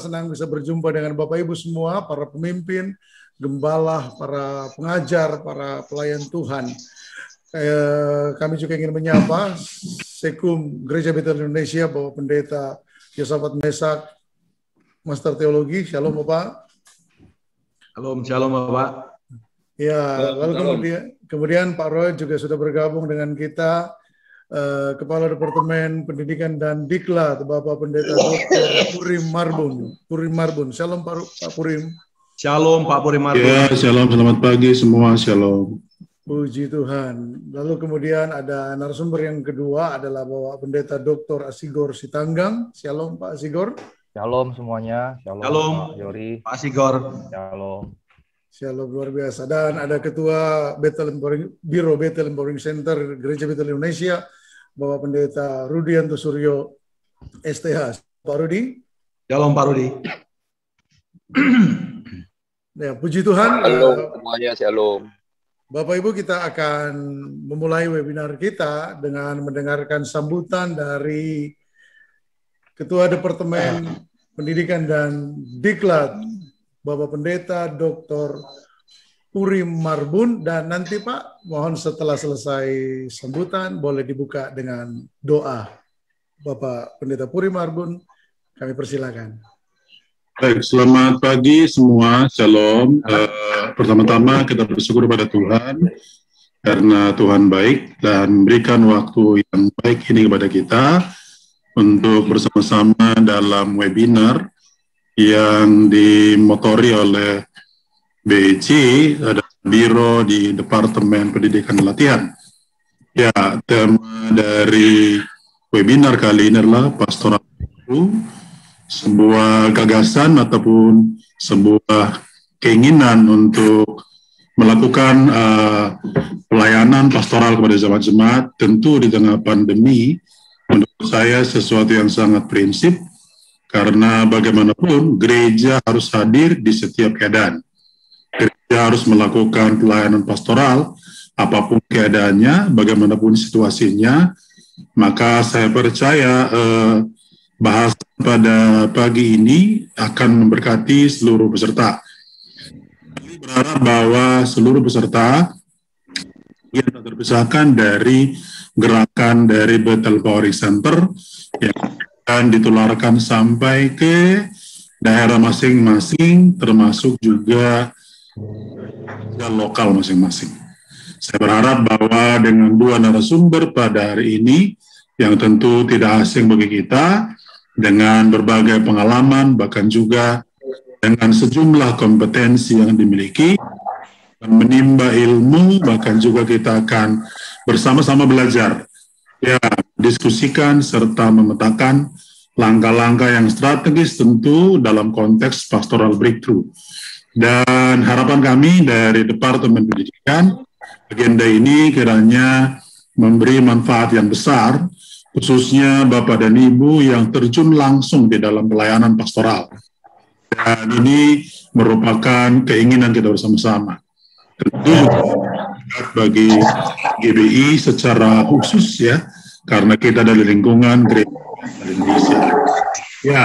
senang bisa berjumpa dengan Bapak Ibu semua, para pemimpin, gembala, para pengajar, para pelayan Tuhan. Kami juga ingin menyapa Sekum Gereja Betel Indonesia, Bapak Pendeta Yosafat Mesak, Master Teologi. Shalom Bapak. Shalom Bapak. Ya, lalu kemudian Pak Roy juga sudah bergabung dengan kita, Kepala Departemen Pendidikan dan Diklat, Bapak Pendeta Dr. Purim Marbun. Shalom Pak Purim. Shalom Pak Purim Marbun. Ya, shalom, selamat pagi semua, shalom. Puji Tuhan. Lalu kemudian ada narasumber yang kedua adalah Bapak Pendeta Dr. Asigor Sitanggang. Shalom Pak Asigor. Shalom semuanya. Shalom Pak Yori. Pak Asigor. Shalom. Shalom, luar biasa. Dan ada Ketua Biro Bethel Empowering Center Gereja Betel Indonesia, Bapak Pendeta Rudianto Suryo STH. Pak Rudi. Shalom Pak Rudi. Ya, puji Tuhan. Shalom semuanya, shalom. Bapak Ibu, kita akan memulai webinar kita dengan mendengarkan sambutan dari Ketua Departemen Pendidikan dan Diklat, Bapak Pendeta Dr. Purim Marbun, dan nanti Pak, mohon setelah selesai sambutan boleh dibuka dengan doa. Bapak Pendeta Purim Marbun, kami persilakan. Baik, selamat pagi semua, shalom. Pertama-tama kita bersyukur kepada Tuhan karena Tuhan baik dan memberikan waktu yang baik ini kepada kita untuk bersama-sama dalam webinar yang dimotori oleh BEC, ada Biro di Departemen Pendidikan dan Latihan. Ya, tema dari webinar kali ini adalah Pastoral Breakthrough, sebuah gagasan ataupun sebuah keinginan untuk melakukan pelayanan pastoral kepada jemaat-jemaat, tentu di tengah pandemi, menurut saya sesuatu yang sangat prinsip, karena bagaimanapun gereja harus hadir di setiap keadaan. Gereja harus melakukan pelayanan pastoral, apapun keadaannya, bagaimanapun situasinya. Maka saya percaya bahasa pada pagi ini akan memberkati seluruh peserta. Kami berharap bahwa seluruh peserta yang tak terpisahkan dari gerakan dari Betel Empowering Center yang akan ditularkan sampai ke daerah masing-masing, termasuk juga lokal masing-masing. Saya berharap bahwa dengan dua narasumber pada hari ini, yang tentu tidak asing bagi kita, dengan berbagai pengalaman, bahkan juga dengan sejumlah kompetensi yang dimiliki, menimba ilmu, bahkan juga kita akan bersama-sama belajar, ya, diskusikan serta memetakan langkah-langkah yang strategis tentu dalam konteks pastoral breakthrough. Dan harapan kami dari Departemen Pendidikan, agenda ini kiranya memberi manfaat yang besar, khususnya Bapak dan Ibu yang terjun langsung di dalam pelayanan pastoral. Dan ini merupakan keinginan kita bersama-sama. Tentu bagi GBI secara khusus ya, karena kita dari lingkungan gereja Indonesia. Ya,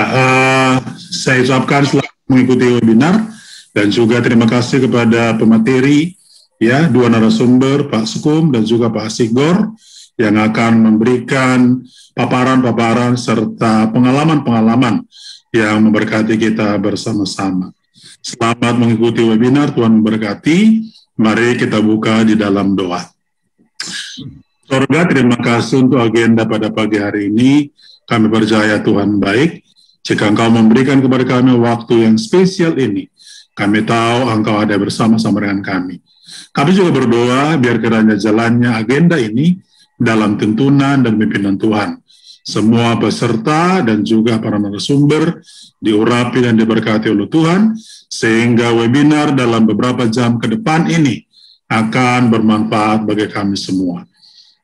saya ucapkan selamat mengikuti webinar dan juga terima kasih kepada pemateri, ya, dua narasumber, Pak Sekum dan juga Pak Asigor, yang akan memberikan paparan-paparan serta pengalaman-pengalaman yang memberkati kita bersama-sama. Selamat mengikuti webinar, Tuhan memberkati. Mari kita buka di dalam doa. Surga, terima kasih untuk agenda pada pagi hari ini. Kami percaya Tuhan baik. Jika Engkau memberikan kepada kami waktu yang spesial ini, kami tahu Engkau ada bersama-sama dengan kami. Kami juga berdoa biar kiranya jalannya agenda ini dalam tuntunan dan pimpinan Tuhan. Semua peserta dan juga para narasumber diurapi dan diberkati oleh Tuhan, sehingga webinar dalam beberapa jam ke depan ini akan bermanfaat bagi kami semua.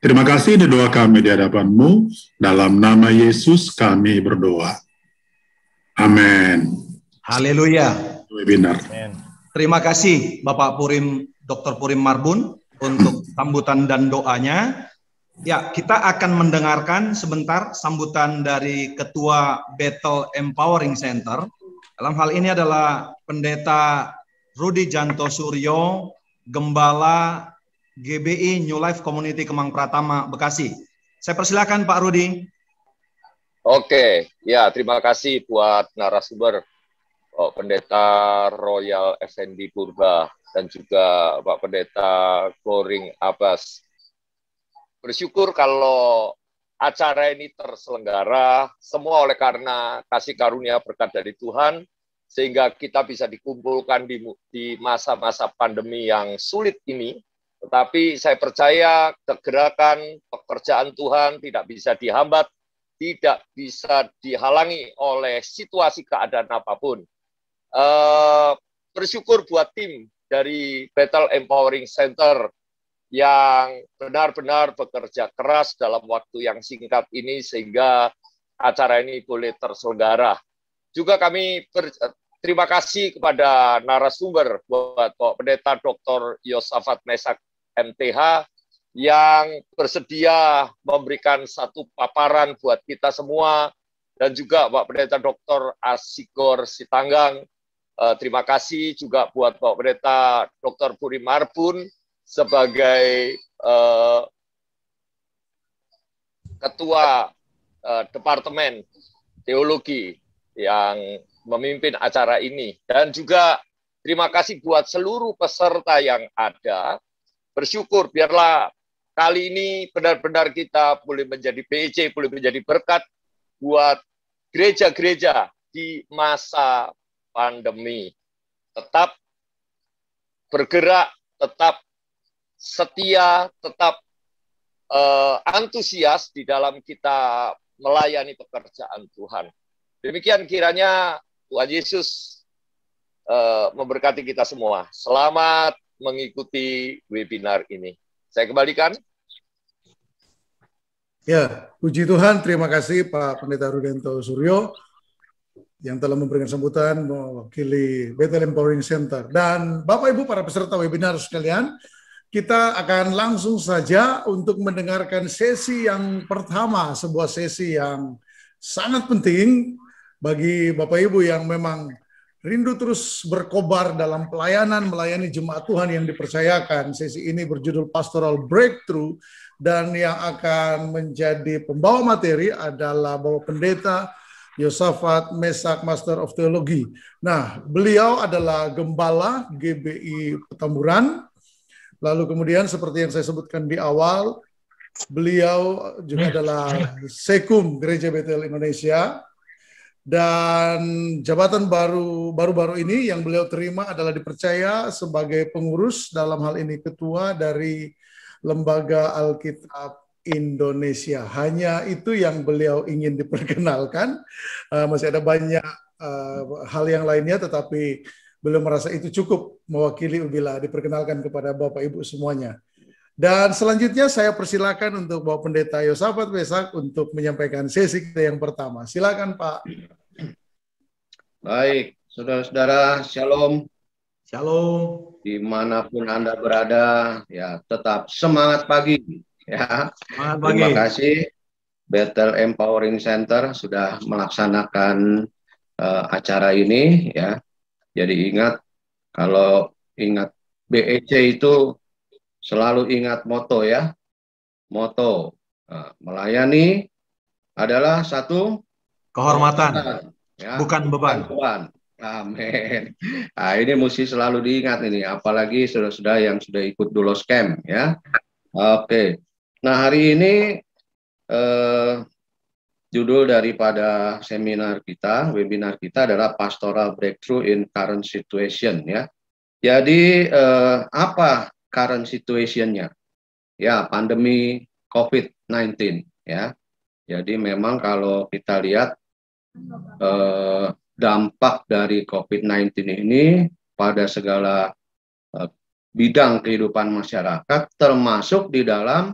Terima kasih, di doa kami di hadapan-Mu, dalam nama Yesus kami berdoa. Amin. Haleluya. Webinar. Terima kasih Bapak Dr. Purim Marbun untuk sambutan dan doanya. Ya, kita akan mendengarkan sebentar sambutan dari Ketua Betel Empowering Center, Dalam hal ini adalah Pendeta Rudi Janto Suryo, Gembala GBI New Life Community Kemang Pratama, Bekasi. Saya persilakan Pak Rudi. Oke, ya terima kasih buat narasumber Pendeta Royal Effendi Purba dan juga Pak Pendeta Kloring Abbas. Bersyukur kalau acara ini terselenggara semua oleh karena kasih karunia berkat dari Tuhan, sehingga kita bisa dikumpulkan di masa-masa pandemi yang sulit ini. Tetapi saya percaya kegerakan pekerjaan Tuhan tidak bisa dihambat, tidak bisa dihalangi oleh situasi keadaan apapun. Bersyukur buat tim dari Bethel Empowering Center yang benar-benar bekerja keras dalam waktu yang singkat ini sehingga acara ini boleh terselenggara. Juga kami terima kasih kepada narasumber buat Pak Pendeta Dr. Yosafat Mesak MTH yang bersedia memberikan satu paparan buat kita semua, dan juga Pak Pendeta Dr. Asigor Sitanggang. Terima kasih juga buat Pak Pendeta Dr. Purim Marbun sebagai Ketua Departemen Teologi yang memimpin acara ini. Dan juga terima kasih buat seluruh peserta yang ada. Bersyukur biarlah kali ini benar-benar kita boleh menjadi PEC, boleh menjadi berkat buat gereja-gereja di masa pandemi. Tetap bergerak, tetap setia, tetap antusias di dalam kita melayani pekerjaan Tuhan. Demikian kiranya Tuhan Yesus memberkati kita semua. Selamat mengikuti webinar ini. Saya kembalikan. Ya, puji Tuhan, terima kasih Pak Pendeta Rudianto Suryo yang telah memberikan sambutan mewakili Bethel Empowering Center. Dan Bapak Ibu para peserta webinar sekalian, kita akan langsung saja untuk mendengarkan sesi yang pertama, sebuah sesi yang sangat penting bagi Bapak Ibu yang memang rindu terus berkobar dalam pelayanan, melayani jemaat Tuhan yang dipercayakan. Sesi ini berjudul Pastoral Breakthrough, dan yang akan menjadi pembawa materi adalah Bapak Pendeta Yosafat Mesak, Master of Theology. Nah, beliau adalah Gembala GBI Petamburan. Lalu kemudian seperti yang saya sebutkan di awal, beliau juga adalah Sekum Gereja Bethel Indonesia. Dan jabatan baru-baru ini yang beliau terima adalah dipercaya sebagai pengurus, dalam hal ini ketua dari Lembaga Alkitab Indonesia. Hanya itu yang beliau ingin diperkenalkan. Masih ada banyak hal yang lainnya, tetapi belum merasa itu cukup mewakili bila diperkenalkan kepada Bapak Ibu semuanya. Dan selanjutnya saya persilakan untuk Bapak Pendeta Yosafat Mesak untuk menyampaikan sesi kita yang pertama. Silakan Pak. Baik, saudara-saudara, shalom. Shalom. Dimanapun Anda berada, ya tetap semangat pagi. Ya, semangat pagi. Terima kasih Bethel Empowering Center sudah melaksanakan acara ini. Ya, jadi ingat, kalau ingat BEC itu selalu ingat moto ya. Moto melayani adalah satu kehormatan, ya, bukan beban. Amin. Nah, ini mesti selalu diingat ini, apalagi saudara-saudara yang sudah ikut Dulos Camp ya. Oke. Nah, hari ini judul daripada seminar kita, webinar kita adalah Pastoral Breakthrough in Current Situation ya. Jadi apa current situation-nya? Ya, pandemi COVID-19 ya. Jadi memang kalau kita lihat dampak dari COVID-19 ini pada segala bidang kehidupan masyarakat, termasuk di dalam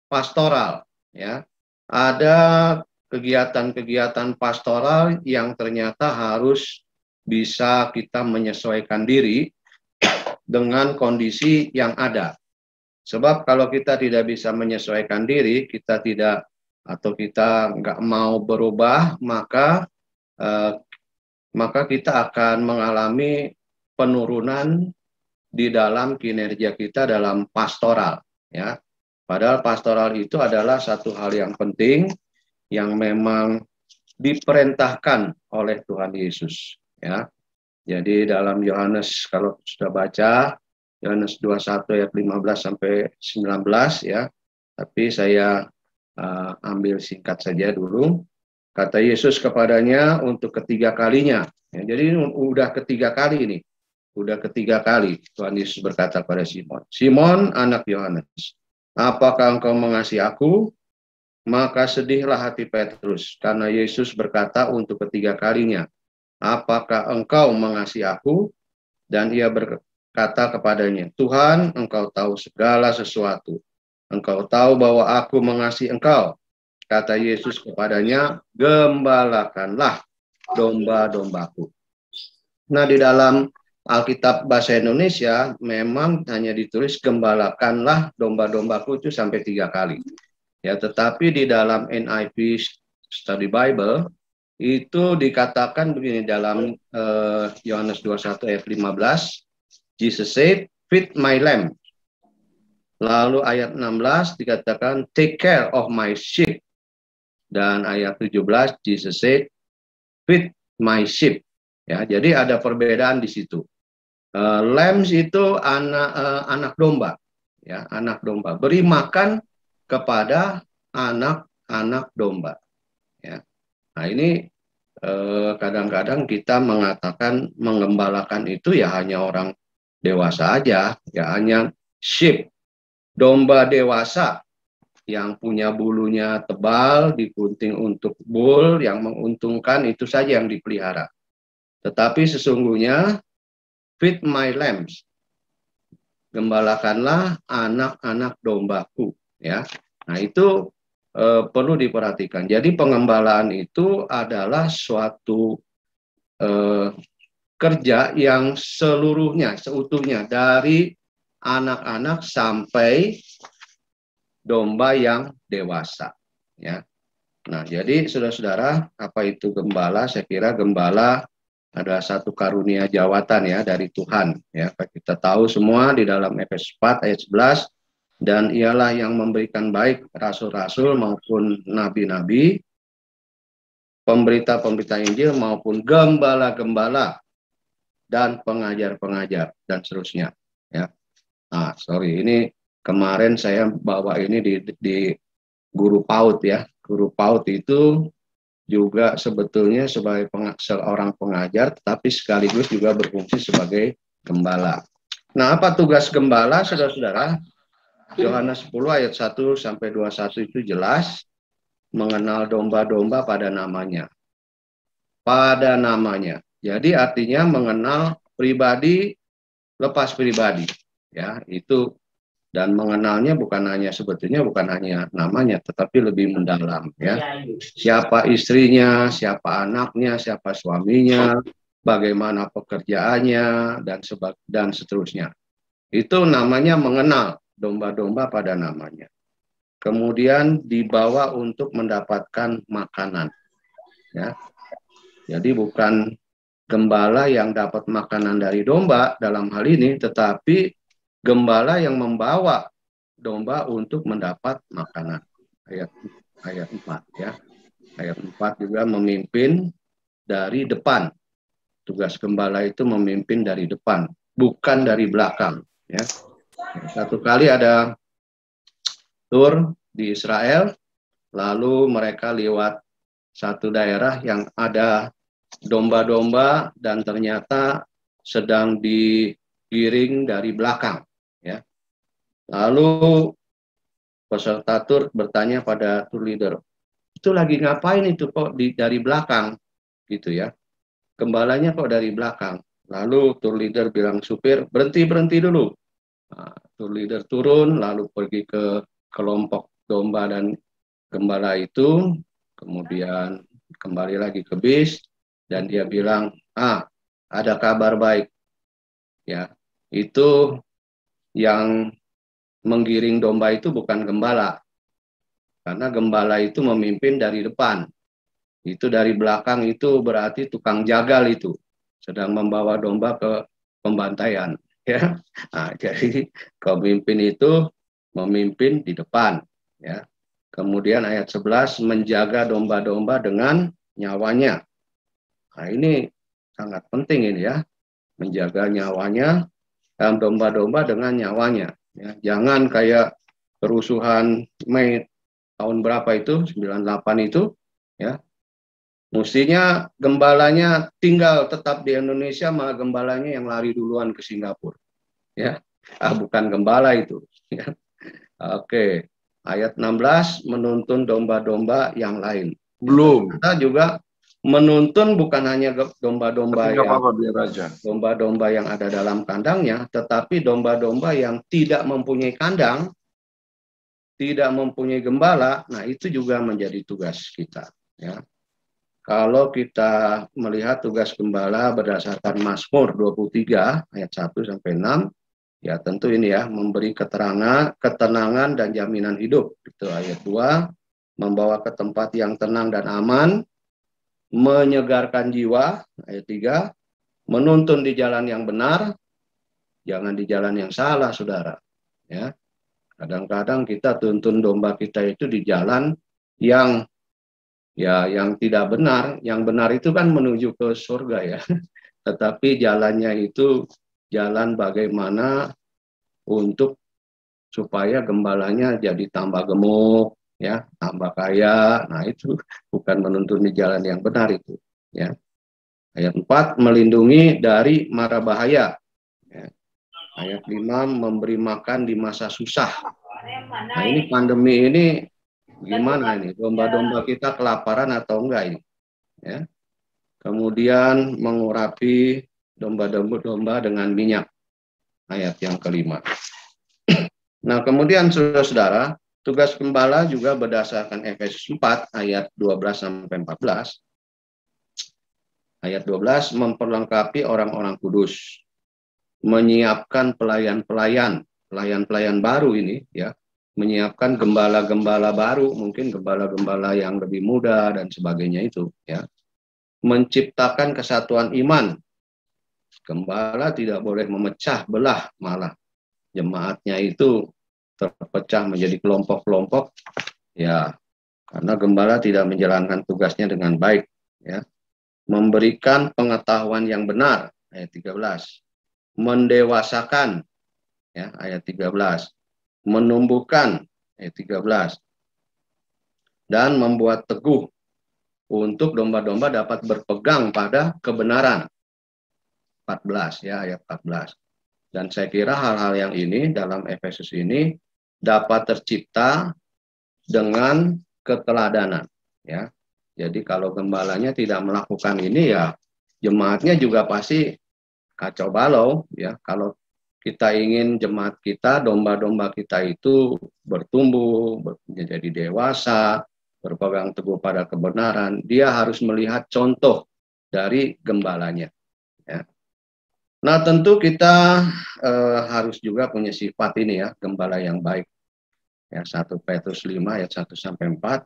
pastoral ya. Ada kegiatan-kegiatan pastoral yang ternyata harus bisa kita menyesuaikan diri dengan kondisi yang ada. Sebab kalau kita tidak bisa menyesuaikan diri, kita tidak atau kita nggak mau berubah, maka maka kita akan mengalami penurunan di dalam kinerja kita dalam pastoral, ya. Padahal pastoral itu adalah satu hal yang penting yang memang diperintahkan oleh Tuhan Yesus, ya. Jadi dalam Yohanes, kalau sudah baca Yohanes 21 ayat 15 sampai 19, ya. Tapi saya ambil singkat saja dulu. Kata Yesus kepadanya untuk ketiga kalinya. Ya, jadi udah ketiga kali ini. Udah ketiga kali Tuhan Yesus berkata pada Simon, Simon anak Yohanes, apakah engkau mengasihi aku? Maka sedihlah hati Petrus, karena Yesus berkata untuk ketiga kalinya, apakah engkau mengasihi aku? Dan ia berkata kepadanya, Tuhan, engkau tahu segala sesuatu. Engkau tahu bahwa aku mengasihi engkau. Kata Yesus kepadanya, gembalakanlah domba-dombaku. Nah, di dalam Alkitab bahasa Indonesia memang hanya ditulis gembalakanlah domba-dombaku itu sampai 3 kali. Ya, tetapi di dalam NIV Study Bible itu dikatakan begini dalam Yohanes 21 ayat 15, Jesus said, feed my lamb. Lalu ayat 16 dikatakan take care of my sheep. Dan ayat 17 Jesus said, feed my sheep. Ya, jadi ada perbedaan di situ. Lambs itu anak domba, ya, anak domba. Beri makan kepada anak-anak domba. Ya. Nah, ini kadang-kadang kita mengatakan mengembalakan itu ya hanya orang dewasa aja, ya hanya sheep, domba dewasa yang punya bulunya tebal, digunting untuk wool, yang menguntungkan itu saja yang dipelihara. Tetapi sesungguhnya feed my lambs, gembalakanlah anak-anak dombaku, ya. Nah, itu perlu diperhatikan. Jadi pengembalaan itu adalah suatu kerja yang seluruhnya, seutuhnya dari anak-anak sampai domba yang dewasa, ya. Nah, jadi saudara-saudara, apa itu gembala? Saya kira gembala adalah satu karunia jawatan, ya, dari Tuhan, ya. Kita tahu semua di dalam Efesus 4 ayat 11, dan ialah yang memberikan baik rasul-rasul maupun nabi-nabi, pemberita-pemberita Injil maupun gembala-gembala dan pengajar-pengajar dan seterusnya, ya. Nah, sorry, ini kemarin saya bawa ini di guru PAUD, ya. Guru PAUD itu juga sebetulnya sebagai seorang pengajar, tetapi sekaligus juga berfungsi sebagai gembala. Nah, apa tugas gembala, saudara-saudara? Yohanes 10 ayat 1 sampai 21 itu jelas mengenal domba-domba pada namanya. Pada namanya. Jadi artinya mengenal pribadi lepas pribadi, ya, itu. Dan mengenalnya bukan hanya sebetulnya bukan hanya namanya, tetapi lebih mendalam, ya. Siapa istrinya, siapa anaknya, siapa suaminya, bagaimana pekerjaannya, dan seterusnya. Itu namanya mengenal domba-domba pada namanya. Kemudian dibawa untuk mendapatkan makanan, ya. Jadi bukan gembala yang dapat makanan dari domba dalam hal ini, tetapi gembala yang membawa domba untuk mendapat makanan. Ayat 4, ya. Ayat 4 juga memimpin dari depan. Tugas gembala itu memimpin dari depan, bukan dari belakang, ya. Satu kali ada tur di Israel, lalu mereka lewat satu daerah yang ada domba-domba dan ternyata sedang digiring dari belakang, ya. Lalu peserta tur bertanya pada tour leader, itu lagi ngapain itu kok dari belakang, gitu, ya. Gembalanya kok dari belakang. Lalu tour leader bilang, supir berhenti dulu. Nah, tour leader turun lalu pergi ke kelompok domba dan gembala itu, kemudian kembali lagi ke bis dan dia bilang, ada kabar baik, ya. Itu yang menggiring domba itu bukan gembala, karena gembala itu memimpin dari depan, Itu dari belakang itu berarti tukang jagal itu sedang membawa domba ke pembantaian, ya. Nah, jadi pemimpin itu memimpin di depan, ya. Kemudian ayat 11 menjaga domba-domba dengan nyawanya. Nah, ini sangat penting ini ya, menjaga nyawanya dalam domba-domba dengan nyawanya. Ya. Jangan kayak kerusuhan Mei tahun berapa itu, 98 itu, ya. Mestinya gembalanya tinggal tetap di Indonesia, malah gembalanya yang lari duluan ke Singapura. Ya, bukan gembala itu. Ya. Oke, ayat 16 menuntun domba-domba yang lain. Belum. Kita juga menuntun bukan hanya domba-domba yang ada dalam kandangnya, tetapi domba-domba yang tidak mempunyai kandang, tidak mempunyai gembala. Nah, itu juga menjadi tugas kita. Ya. Kalau kita melihat tugas gembala berdasarkan Mazmur 23 ayat 1 sampai 6, ya tentu ini ya, memberi ketenangan dan jaminan hidup. Itu ayat 2, membawa ke tempat yang tenang dan aman, menyegarkan jiwa, ayat 3, menuntun di jalan yang benar, jangan di jalan yang salah, saudara. Ya, kadang-kadang kita tuntun domba kita itu di jalan yang tidak benar. Yang benar itu kan menuju ke surga ya. Tetapi jalannya itu jalan bagaimana untuk supaya gembalanya jadi tambah gemuk, ya, tambah kaya. Nah, itu bukan menuntun di jalan yang benar itu, ya. Ayat 4 melindungi dari mara bahaya. Ya. Ayat 5 memberi makan di masa susah. Nah, ini pandemi ini gimana ini? Domba-domba kita kelaparan atau enggak ini? Ya. Kemudian mengurapi domba-domba dengan minyak. Ayat yang kelima. Nah, kemudian saudara-saudara, tugas gembala juga berdasarkan Efesus 4 ayat 12 sampai 14. Ayat 12 memperlengkapi orang-orang kudus, menyiapkan pelayan-pelayan baru ini ya. Menyiapkan gembala-gembala baru, mungkin gembala-gembala yang lebih muda dan sebagainya itu ya. Menciptakan kesatuan iman. Gembala tidak boleh memecah belah, malah jemaatnya itu terpecah menjadi kelompok-kelompok ya, karena gembala tidak menjalankan tugasnya dengan baik ya. Memberikan pengetahuan yang benar, ayat 13. Mendewasakan ya, ayat 13. Menumbuhkan, ayat 13, dan membuat teguh untuk domba-domba dapat berpegang pada kebenaran, 14 ya, ayat 14. Dan saya kira hal-hal yang ini dalam Efesus ini dapat tercipta dengan keteladanan ya. Jadi kalau gembalanya tidak melakukan ini ya, jemaatnya juga pasti kacau balau ya. Kalau kita ingin jemaat kita, domba-domba kita itu bertumbuh, menjadi dewasa, berpegang teguh pada kebenaran, dia harus melihat contoh dari gembalanya. Ya. Nah, tentu kita harus juga punya sifat ini ya, gembala yang baik. Ya, 1 Petrus 5 ayat 1 sampai 4,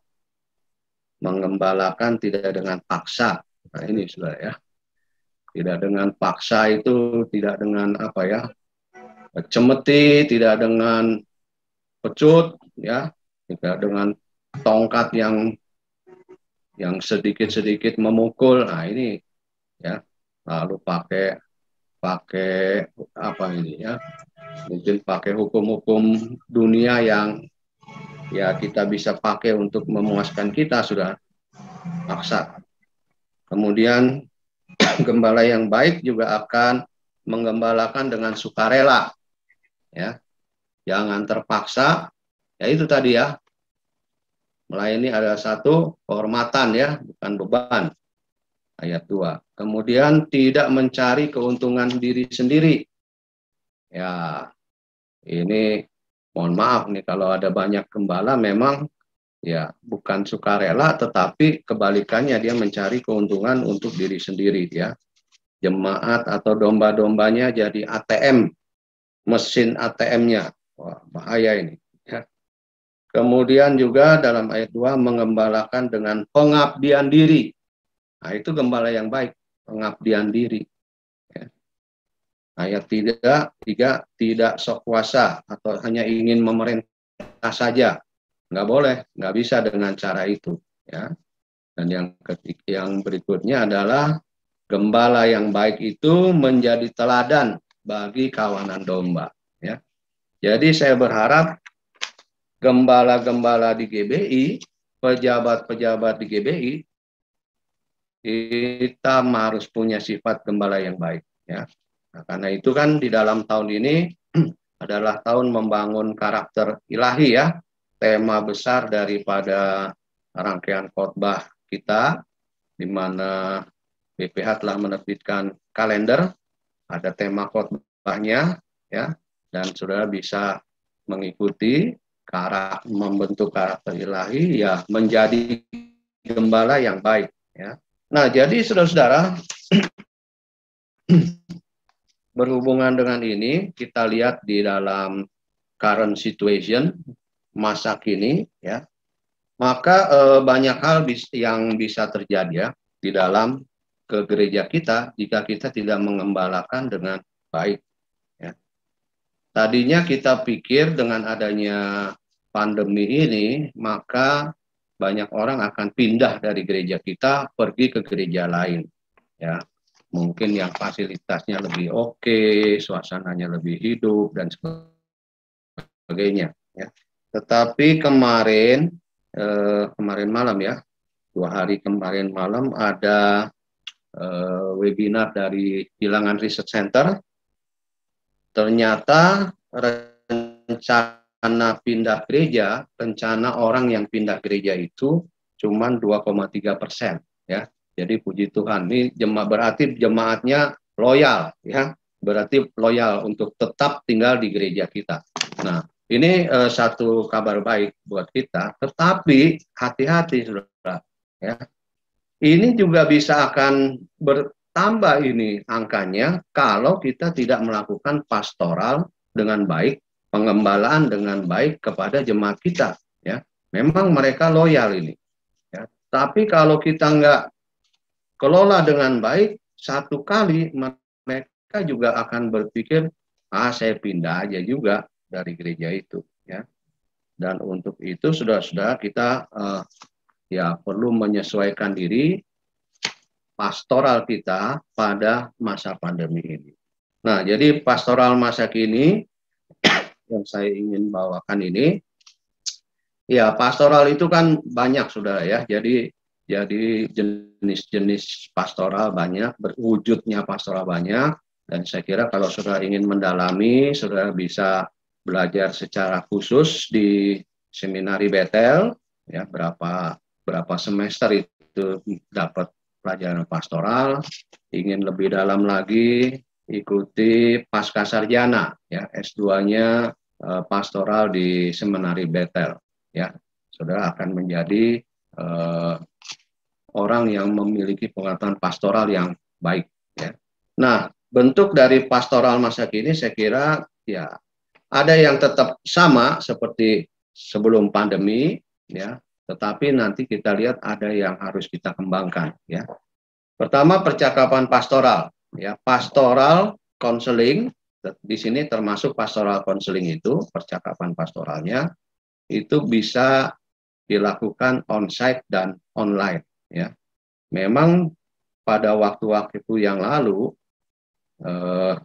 menggembalakan tidak dengan paksa. Nah, ini sudah ya. Tidak dengan paksa itu, tidak dengan apa ya, cemeti, tidak dengan pecut ya, tidak dengan tongkat yang sedikit-sedikit memukul. Nah, ini ya, lalu pakai apa ini ya, mungkin pakai hukum-hukum dunia yang ya kita bisa pakai untuk memuaskan kita, sudah paksa. Kemudian gembala yang baik juga akan menggembalakan dengan sukarela ya, jangan terpaksa. Ya itu tadi ya, melayani ada satu kehormatan ya, bukan beban, ayat 2. Kemudian tidak mencari keuntungan diri sendiri ya. Ini mohon maaf nih, kalau ada banyak gembala memang ya bukan sukarela, tetapi kebalikannya, dia mencari keuntungan untuk diri sendiri ya. Jemaat atau domba-dombanya jadi ATM, mesin ATM-nya. Wah, bahaya ini ya. Kemudian juga dalam ayat 2 mengembalakan dengan pengabdian diri. Nah, itu gembala yang baik, pengabdian diri. Ya. Ayat 3, tidak sok kuasa atau hanya ingin memerintah saja. Nggak boleh, nggak bisa dengan cara itu. Ya. Dan yang berikutnya adalah gembala yang baik itu menjadi teladan bagi kawanan domba. Ya. Jadi saya berharap gembala-gembala di GBI, pejabat-pejabat di GBI, kita harus punya sifat gembala yang baik. Ya. Nah, karena itu kan di dalam tahun ini adalah tahun membangun karakter ilahi ya. Tema besar daripada rangkaian khotbah kita, di mana BPH telah menerbitkan kalender, ada tema khotbahnya, ya, dan saudara bisa mengikuti membentuk karakter ilahi, ya, menjadi gembala yang baik. Ya. Nah, jadi saudara-saudara, berhubungan dengan ini, kita lihat di dalam current situation, masa kini, ya, maka banyak hal yang bisa terjadi ya di dalam ke gereja kita jika kita tidak mengembalakan dengan baik. Ya. Tadinya kita pikir dengan adanya pandemi ini, maka banyak orang akan pindah dari gereja kita pergi ke gereja lain. Ya, mungkin yang fasilitasnya lebih oke, suasananya lebih hidup dan sebagainya. Ya. Tetapi kemarin malam ya, 2 hari kemarin malam ada webinar dari Bilangan Research Center. Ternyata rencana pindah gereja, rencana orang yang pindah gereja itu cuma 2,3%. Ya, jadi puji Tuhan, ini berarti jemaatnya loyal, ya, berarti loyal untuk tetap tinggal di gereja kita. Nah, ini satu kabar baik buat kita, tetapi hati-hati, saudara. Ya. Ini juga bisa akan bertambah ini angkanya kalau kita tidak melakukan pastoral dengan baik, pengembalaan dengan baik kepada jemaat kita. Ya. Memang mereka loyal ini. Ya. Tapi kalau kita nggak kelola dengan baik, satu kali mereka juga akan berpikir, saya pindah aja juga dari gereja itu, ya. Dan untuk itu saudara-saudara kita ya perlu menyesuaikan diri pastoral kita pada masa pandemi ini. Nah, jadi pastoral masa kini yang saya ingin bawakan ini, ya pastoral itu kan banyak saudara ya. Jadi jenis-jenis pastoral banyak, berwujudnya pastoral banyak, dan saya kira kalau saudara ingin mendalami, saudara bisa belajar secara khusus di Seminari Bethel, ya, berapa semester itu dapat pelajaran pastoral. Ingin lebih dalam lagi, ikuti pasca sarjana, ya, S2-nya pastoral di Seminari Bethel, ya. Saudara akan menjadi orang yang memiliki pengetahuan pastoral yang baik, ya. Nah, bentuk dari pastoral masa kini saya kira ya ada yang tetap sama seperti sebelum pandemi, ya, tetapi nanti kita lihat ada yang harus kita kembangkan, ya. Pertama, percakapan pastoral, ya, pastoral counseling. Di sini termasuk pastoral counseling itu, percakapan pastoralnya itu bisa dilakukan onsite dan online, ya. Memang pada waktu-waktu yang lalu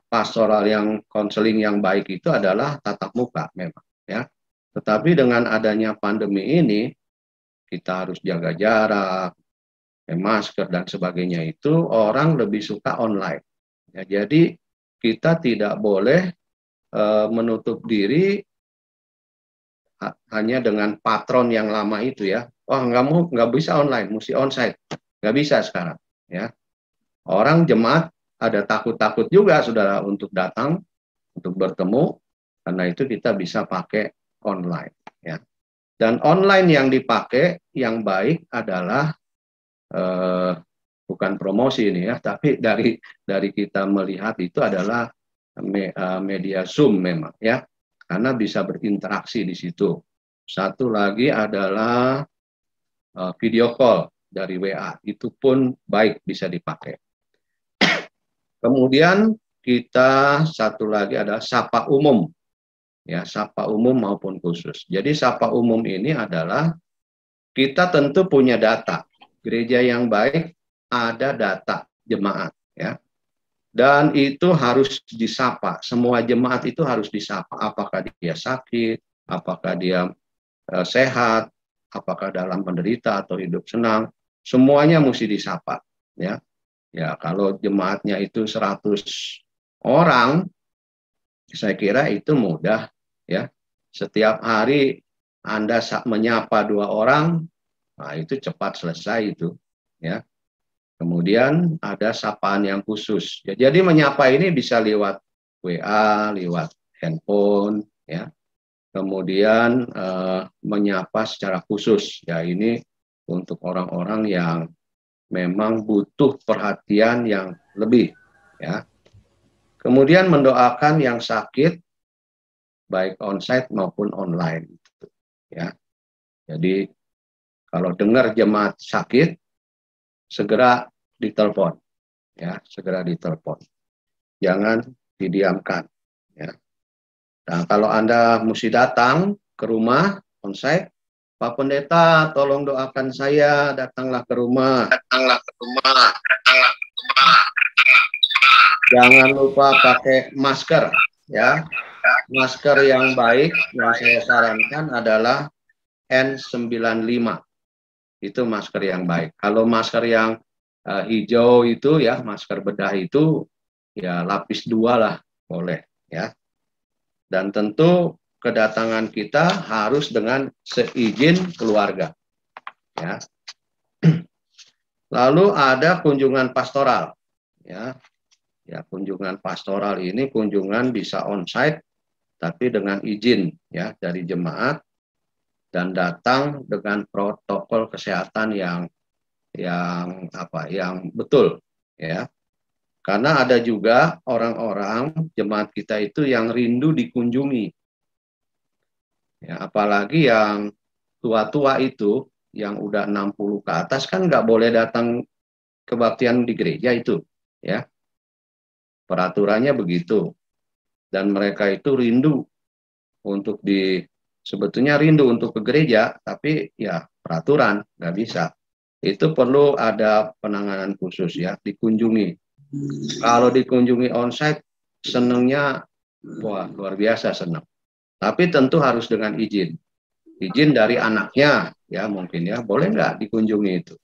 pastoral yang konseling yang baik itu adalah tatap muka memang, ya. Tetapi dengan adanya pandemi ini kita harus jaga jarak, masker dan sebagainya, itu orang lebih suka online. Ya, jadi kita tidak boleh menutup diri hanya dengan patron yang lama itu, ya. Wah, nggak bisa online, mesti onsite. Nggak bisa sekarang, ya. Orang jemaat ada takut-takut juga, saudara, untuk datang, untuk bertemu, karena itu kita bisa pakai online, ya. Dan online yang dipakai, yang baik adalah, bukan promosi ini ya, tapi dari kita melihat itu adalah media Zoom memang, ya, karena bisa berinteraksi di situ. Satu lagi adalah video call dari WA, itu pun baik, bisa dipakai. Kemudian kita satu lagi adalah sapa umum, ya, sapa umum maupun khusus. Jadi sapa umum ini adalah kita tentu punya data. Gereja yang baik ada data jemaat, ya. Dan itu harus disapa. Semua jemaat itu harus disapa. Apakah dia sakit, apakah dia sehat, apakah dalam penderita atau hidup senang, semuanya mesti disapa, ya. Ya, kalau jemaatnya itu 100 orang, saya kira itu mudah, ya. Setiap hari Anda menyapa 2 orang, nah itu cepat selesai itu, ya. Kemudian ada sapaan yang khusus. Ya, jadi menyapa ini bisa lewat WA, lewat handphone, ya. Kemudian menyapa secara khusus, ya, ini untuk orang-orang yang memang butuh perhatian yang lebih, ya. Kemudian mendoakan yang sakit baik onsite maupun online, ya. Jadi kalau dengar jemaat sakit, segera ditelepon, ya, segera ditelepon, jangan didiamkan, ya. Nah, kalau Anda mesti datang ke rumah onsite, Pak Pendeta, tolong doakan saya, datanglah ke rumah, datanglah ke rumah, datanglah ke rumah. Jangan lupa pakai masker, ya. Masker yang baik yang saya sarankan adalah N95. Itu masker yang baik. Kalau masker yang hijau itu, ya, masker bedah itu, ya, lapis 2 lah, boleh, ya. Dan tentu kedatangan kita harus dengan seizin keluarga, ya. Lalu ada kunjungan pastoral, ya. Ya, kunjungan pastoral ini kunjungan bisa onsite tapi dengan izin, ya, dari jemaat dan datang dengan protokol kesehatan yang betul, ya. Karena ada juga orang-orang jemaat kita itu yang rindu dikunjungi, ya, apalagi yang tua-tua itu yang udah 60 ke atas kan nggak boleh datang kebaktian di gereja itu, ya. Peraturannya begitu. Dan mereka itu rindu untuk sebetulnya rindu untuk ke gereja, tapi ya peraturan nggak bisa. Itu perlu ada penanganan khusus, ya, dikunjungi. Kalau dikunjungi onsite, senangnya, wah, luar biasa senang. Tapi tentu harus dengan izin. Izin dari anaknya, ya, mungkin, ya, boleh nggak dikunjungi itu.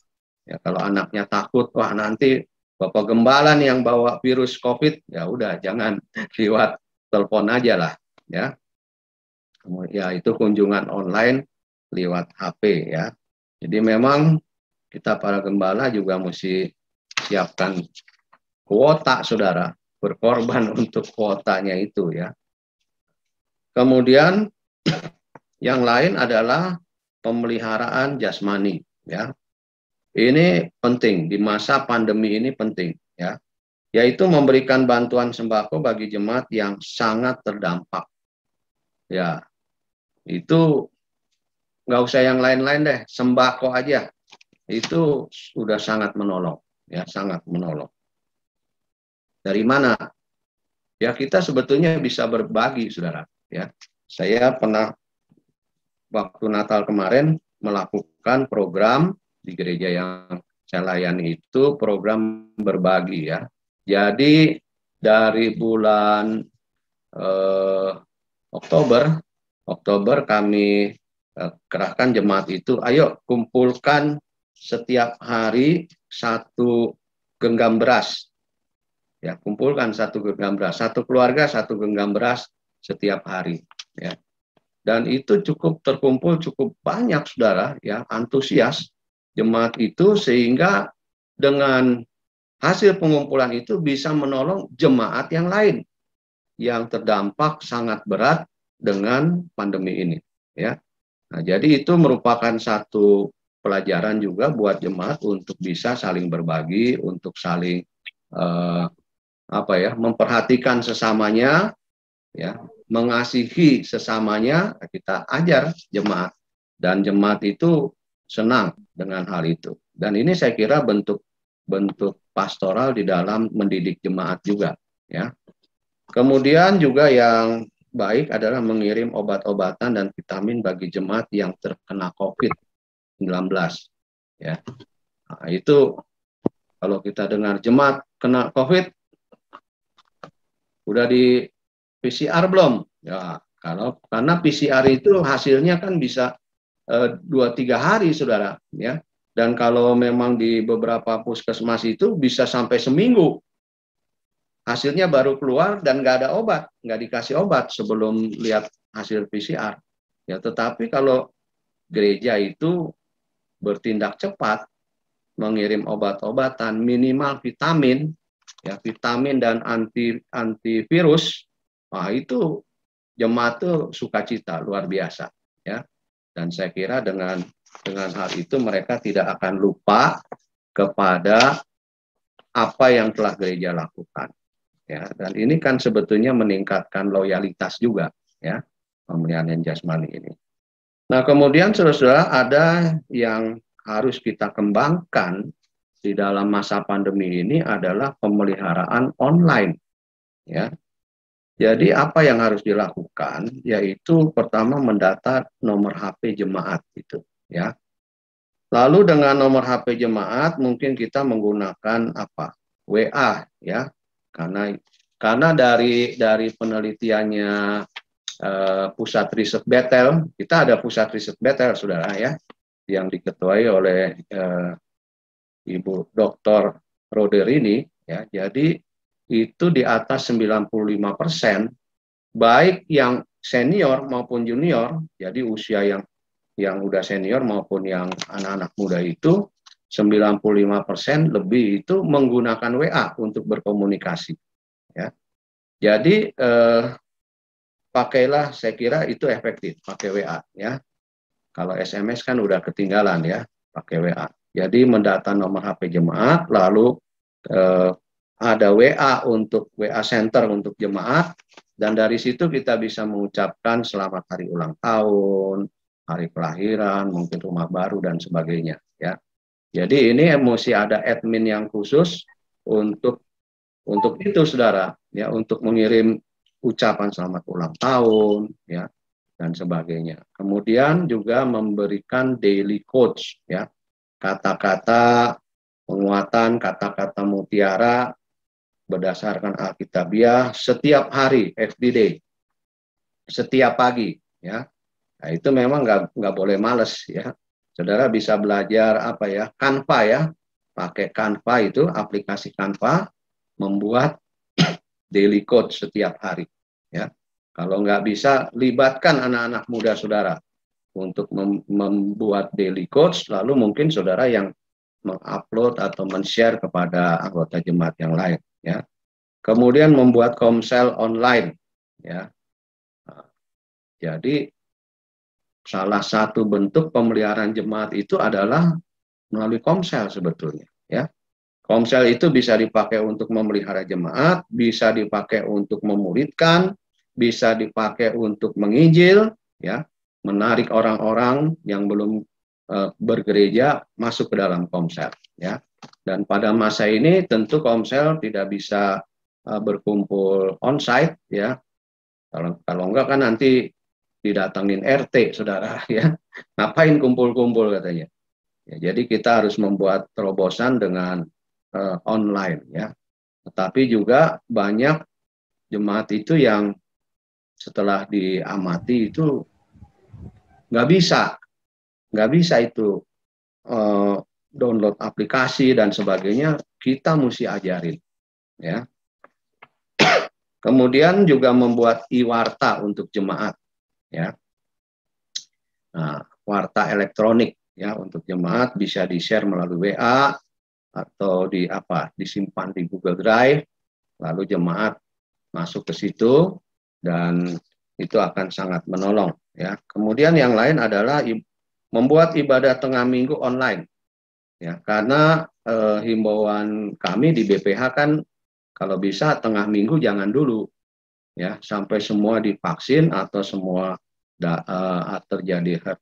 Ya, kalau anaknya takut, wah, nanti Bapak Gembala nih yang bawa virus COVID, ya udah, jangan, lewat telepon aja lah, ya. Ya, itu kunjungan online lewat HP, ya. Jadi memang kita para gembala juga mesti siapkan kuota, saudara, berkorban untuk kuotanya itu, ya. Kemudian yang lain adalah pemeliharaan jasmani, ya. Ini penting di masa pandemi ini, penting, ya, yaitu memberikan bantuan sembako bagi jemaat yang sangat terdampak, ya. Itu nggak usah yang lain-lain deh, sembako aja itu sudah sangat menolong, ya, sangat menolong. Dari mana? Ya, kita sebetulnya bisa berbagi, saudara, ya. Saya pernah waktu Natal kemarin melakukan program di gereja yang saya layani, itu program berbagi, ya. Jadi dari bulan Oktober kami kerahkan jemaat itu, ayo kumpulkan setiap hari 1 genggam beras, ya, kumpulkan 1 genggam beras, satu keluarga 1 genggam beras setiap hari, ya. Dan itu cukup terkumpul cukup banyak, saudara, ya, antusias jemaat itu, sehingga dengan hasil pengumpulan itu bisa menolong jemaat yang lain yang terdampak sangat berat dengan pandemi ini, ya. Nah, jadi itu merupakan satu pelajaran juga buat jemaat untuk bisa saling berbagi, untuk saling memperhatikan sesamanya, ya, mengasihi sesamanya, kita ajar jemaat. Dan jemaat itu senang dengan hal itu. Dan ini saya kira bentuk pastoral di dalam mendidik jemaat juga, ya. Kemudian juga yang baik adalah mengirim obat-obatan dan vitamin bagi jemaat yang terkena COVID-19, ya. Nah, itu kalau kita dengar jemaat kena COVID, udah di PCR belum? Ya, karena PCR itu hasilnya kan bisa 2-3 hari, saudara, ya. Dan kalau memang di beberapa puskesmas itu bisa sampai seminggu. Hasilnya baru keluar dan nggak ada obat, nggak dikasih obat sebelum lihat hasil PCR. Ya, tetapi kalau gereja itu bertindak cepat, mengirim obat-obatan, minimal vitamin, ya, vitamin dan antivirus, wah itu jemaat tuh sukacita luar biasa, ya. Dan saya kira dengan hal itu mereka tidak akan lupa kepada apa yang telah gereja lakukan, ya. Dan ini kan sebetulnya meningkatkan loyalitas juga, ya, pemeliharaan jasmani ini. Nah, kemudian saudara-saudara, ada yang harus kita kembangkan di dalam masa pandemi ini adalah pemeliharaan online, ya. Jadi apa yang harus dilakukan, yaitu pertama mendata nomor HP jemaat itu, ya. Lalu dengan nomor HP jemaat mungkin kita menggunakan apa? WA, ya. Karena dari penelitiannya Pusat Riset Bethel, kita ada Pusat Riset Bethel, saudara, ya, yang diketuai oleh Ibu Dr. Roderini, ya. Jadi itu di atas 95%, baik yang senior maupun junior, jadi usia yang udah senior maupun yang anak-anak muda itu 95% lebih itu menggunakan WA untuk berkomunikasi, ya. Jadi pakailah, saya kira itu efektif, pakai WA, ya. Kalau SMS kan udah ketinggalan, ya, pakai WA. Jadi mendata nomor HP jemaat, lalu ada WA untuk WA Center untuk jemaat, dan dari situ kita bisa mengucapkan selamat hari ulang tahun, hari kelahiran, mungkin rumah baru dan sebagainya, ya. Jadi ini mesti ada admin yang khusus untuk itu, saudara, ya, untuk mengirim ucapan selamat ulang tahun, ya, dan sebagainya. Kemudian juga memberikan daily coach, ya, kata-kata penguatan, kata-kata mutiara berdasarkan Alkitabiah setiap hari, every day, setiap pagi, ya. Nah, itu memang nggak boleh males, ya. Saudara bisa belajar apa, ya, Canva, ya, pakai Canva itu, aplikasi Canva, membuat daily coach setiap hari, ya. Kalau nggak bisa, libatkan anak-anak muda saudara untuk membuat daily coach, lalu mungkin saudara yang mengupload atau men-share kepada anggota jemaat yang lain, ya. Kemudian membuat komsel online, ya. Jadi salah satu bentuk pemeliharaan jemaat itu adalah melalui komsel sebetulnya, ya. Komsel itu bisa dipakai untuk memelihara jemaat, bisa dipakai untuk memuridkan, bisa dipakai untuk menginjil, ya, menarik orang-orang yang belum bergereja masuk ke dalam komsel, ya. Dan pada masa ini tentu komsel tidak bisa berkumpul onsite, ya. Kalau enggak kan nanti didatangin RT, saudara, ya. Ngapain kumpul-kumpul katanya. Ya, jadi kita harus membuat terobosan dengan online, ya. Tetapi juga banyak jemaat itu yang setelah diamati itu nggak bisa itu download aplikasi dan sebagainya, kita mesti ajarin, ya. Kemudian juga membuat e-warta untuk jemaat, ya. Nah, warta elektronik, ya, untuk jemaat bisa di-share melalui WA atau disimpan di Google Drive, lalu jemaat masuk ke situ dan itu akan sangat menolong, ya. Kemudian yang lain adalah membuat ibadah tengah minggu online, ya, karena himbauan kami di BPH kan kalau bisa tengah minggu jangan dulu, ya, sampai semua divaksin atau semua terjadi herd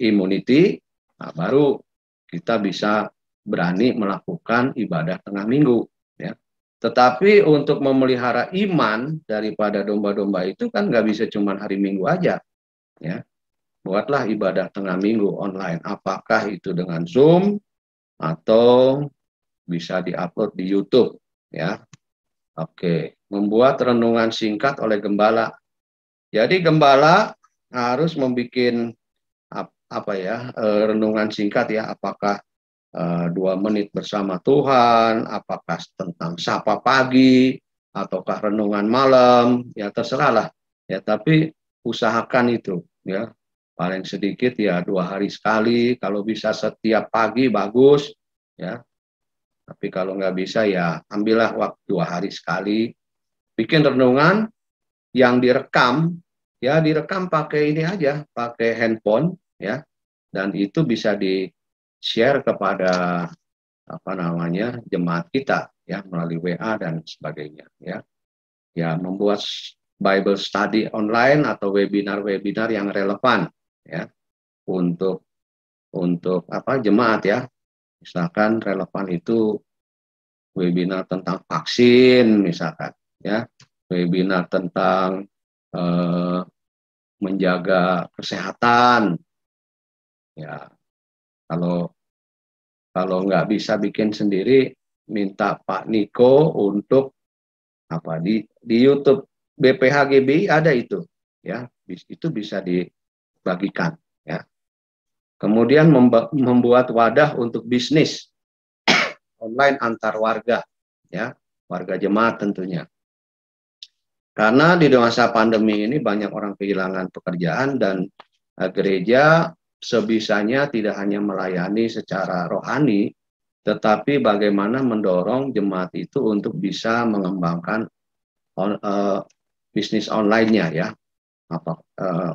immunity, nah, baru kita bisa berani melakukan ibadah tengah minggu, ya. Tetapi untuk memelihara iman daripada domba-domba itu kan nggak bisa cuma hari Minggu aja, ya. Buatlah ibadah tengah minggu online, apakah itu dengan Zoom atau bisa diupload di YouTube, ya. Oke, membuat renungan singkat oleh gembala. Jadi gembala harus membuat renungan singkat, ya, apakah 2 menit bersama Tuhan, apakah tentang sapa pagi, ataukah renungan malam, ya terserahlah, ya, tapi usahakan itu, ya, paling sedikit ya 2 hari sekali, kalau bisa setiap pagi bagus, ya, tapi kalau nggak bisa ya ambillah waktu 2 hari sekali, bikin renungan yang direkam, ya direkam pakai ini aja, pakai handphone, ya, dan itu bisa di-share kepada jemaat kita, ya, melalui WA dan sebagainya, ya. Ya, membuat Bible study online atau webinar-webinar yang relevan, ya, untuk jemaat, ya. Misalkan relevan itu webinar tentang vaksin, misalkan, ya, webinar tentang menjaga kesehatan, ya. Kalau nggak bisa bikin sendiri, minta Pak Niko untuk di YouTube BPHGBI ada itu, ya, itu bisa dibagikan, ya. Kemudian membuat wadah untuk bisnis online antar warga, ya, warga jemaat tentunya. Karena di masa pandemi ini banyak orang kehilangan pekerjaan dan gereja sebisanya tidak hanya melayani secara rohani, tetapi bagaimana mendorong jemaat itu untuk bisa mengembangkan bisnis online-nya, ya,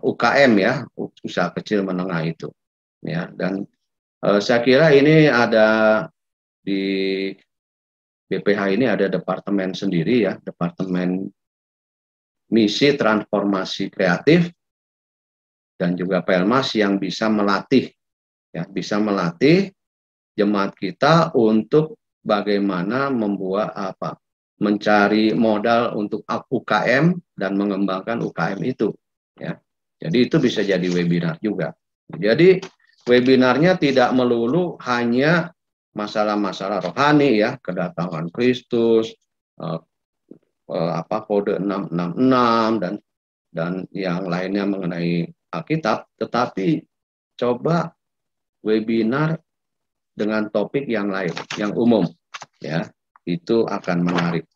UKM, ya, usaha kecil menengah itu, ya. Dan saya kira ini ada di BPH ini ada departemen sendiri, ya, departemen misi transformasi kreatif dan juga Pelmas yang bisa melatih, ya, bisa melatih jemaat kita untuk bagaimana mencari modal untuk UKM dan mengembangkan UKM itu, ya. Jadi itu bisa jadi webinar juga. Jadi webinarnya tidak melulu hanya masalah-masalah rohani, ya, kedatangan Kristus, kode 666 dan yang lainnya mengenai Alkitab, tetapi coba webinar dengan topik yang lain, yang umum, ya, itu akan menarik.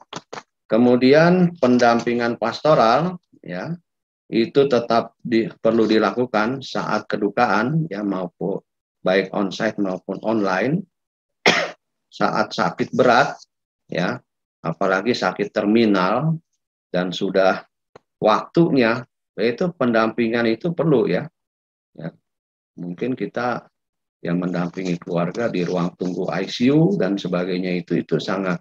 Kemudian pendampingan pastoral, ya, itu tetap perlu dilakukan saat kedukaan, ya, maupun baik onsite maupun online, saat sakit berat, ya, apalagi sakit terminal dan sudah waktunya, itu pendampingan itu perlu, ya. Ya. Mungkin kita yang mendampingi keluarga di ruang tunggu ICU dan sebagainya itu sangat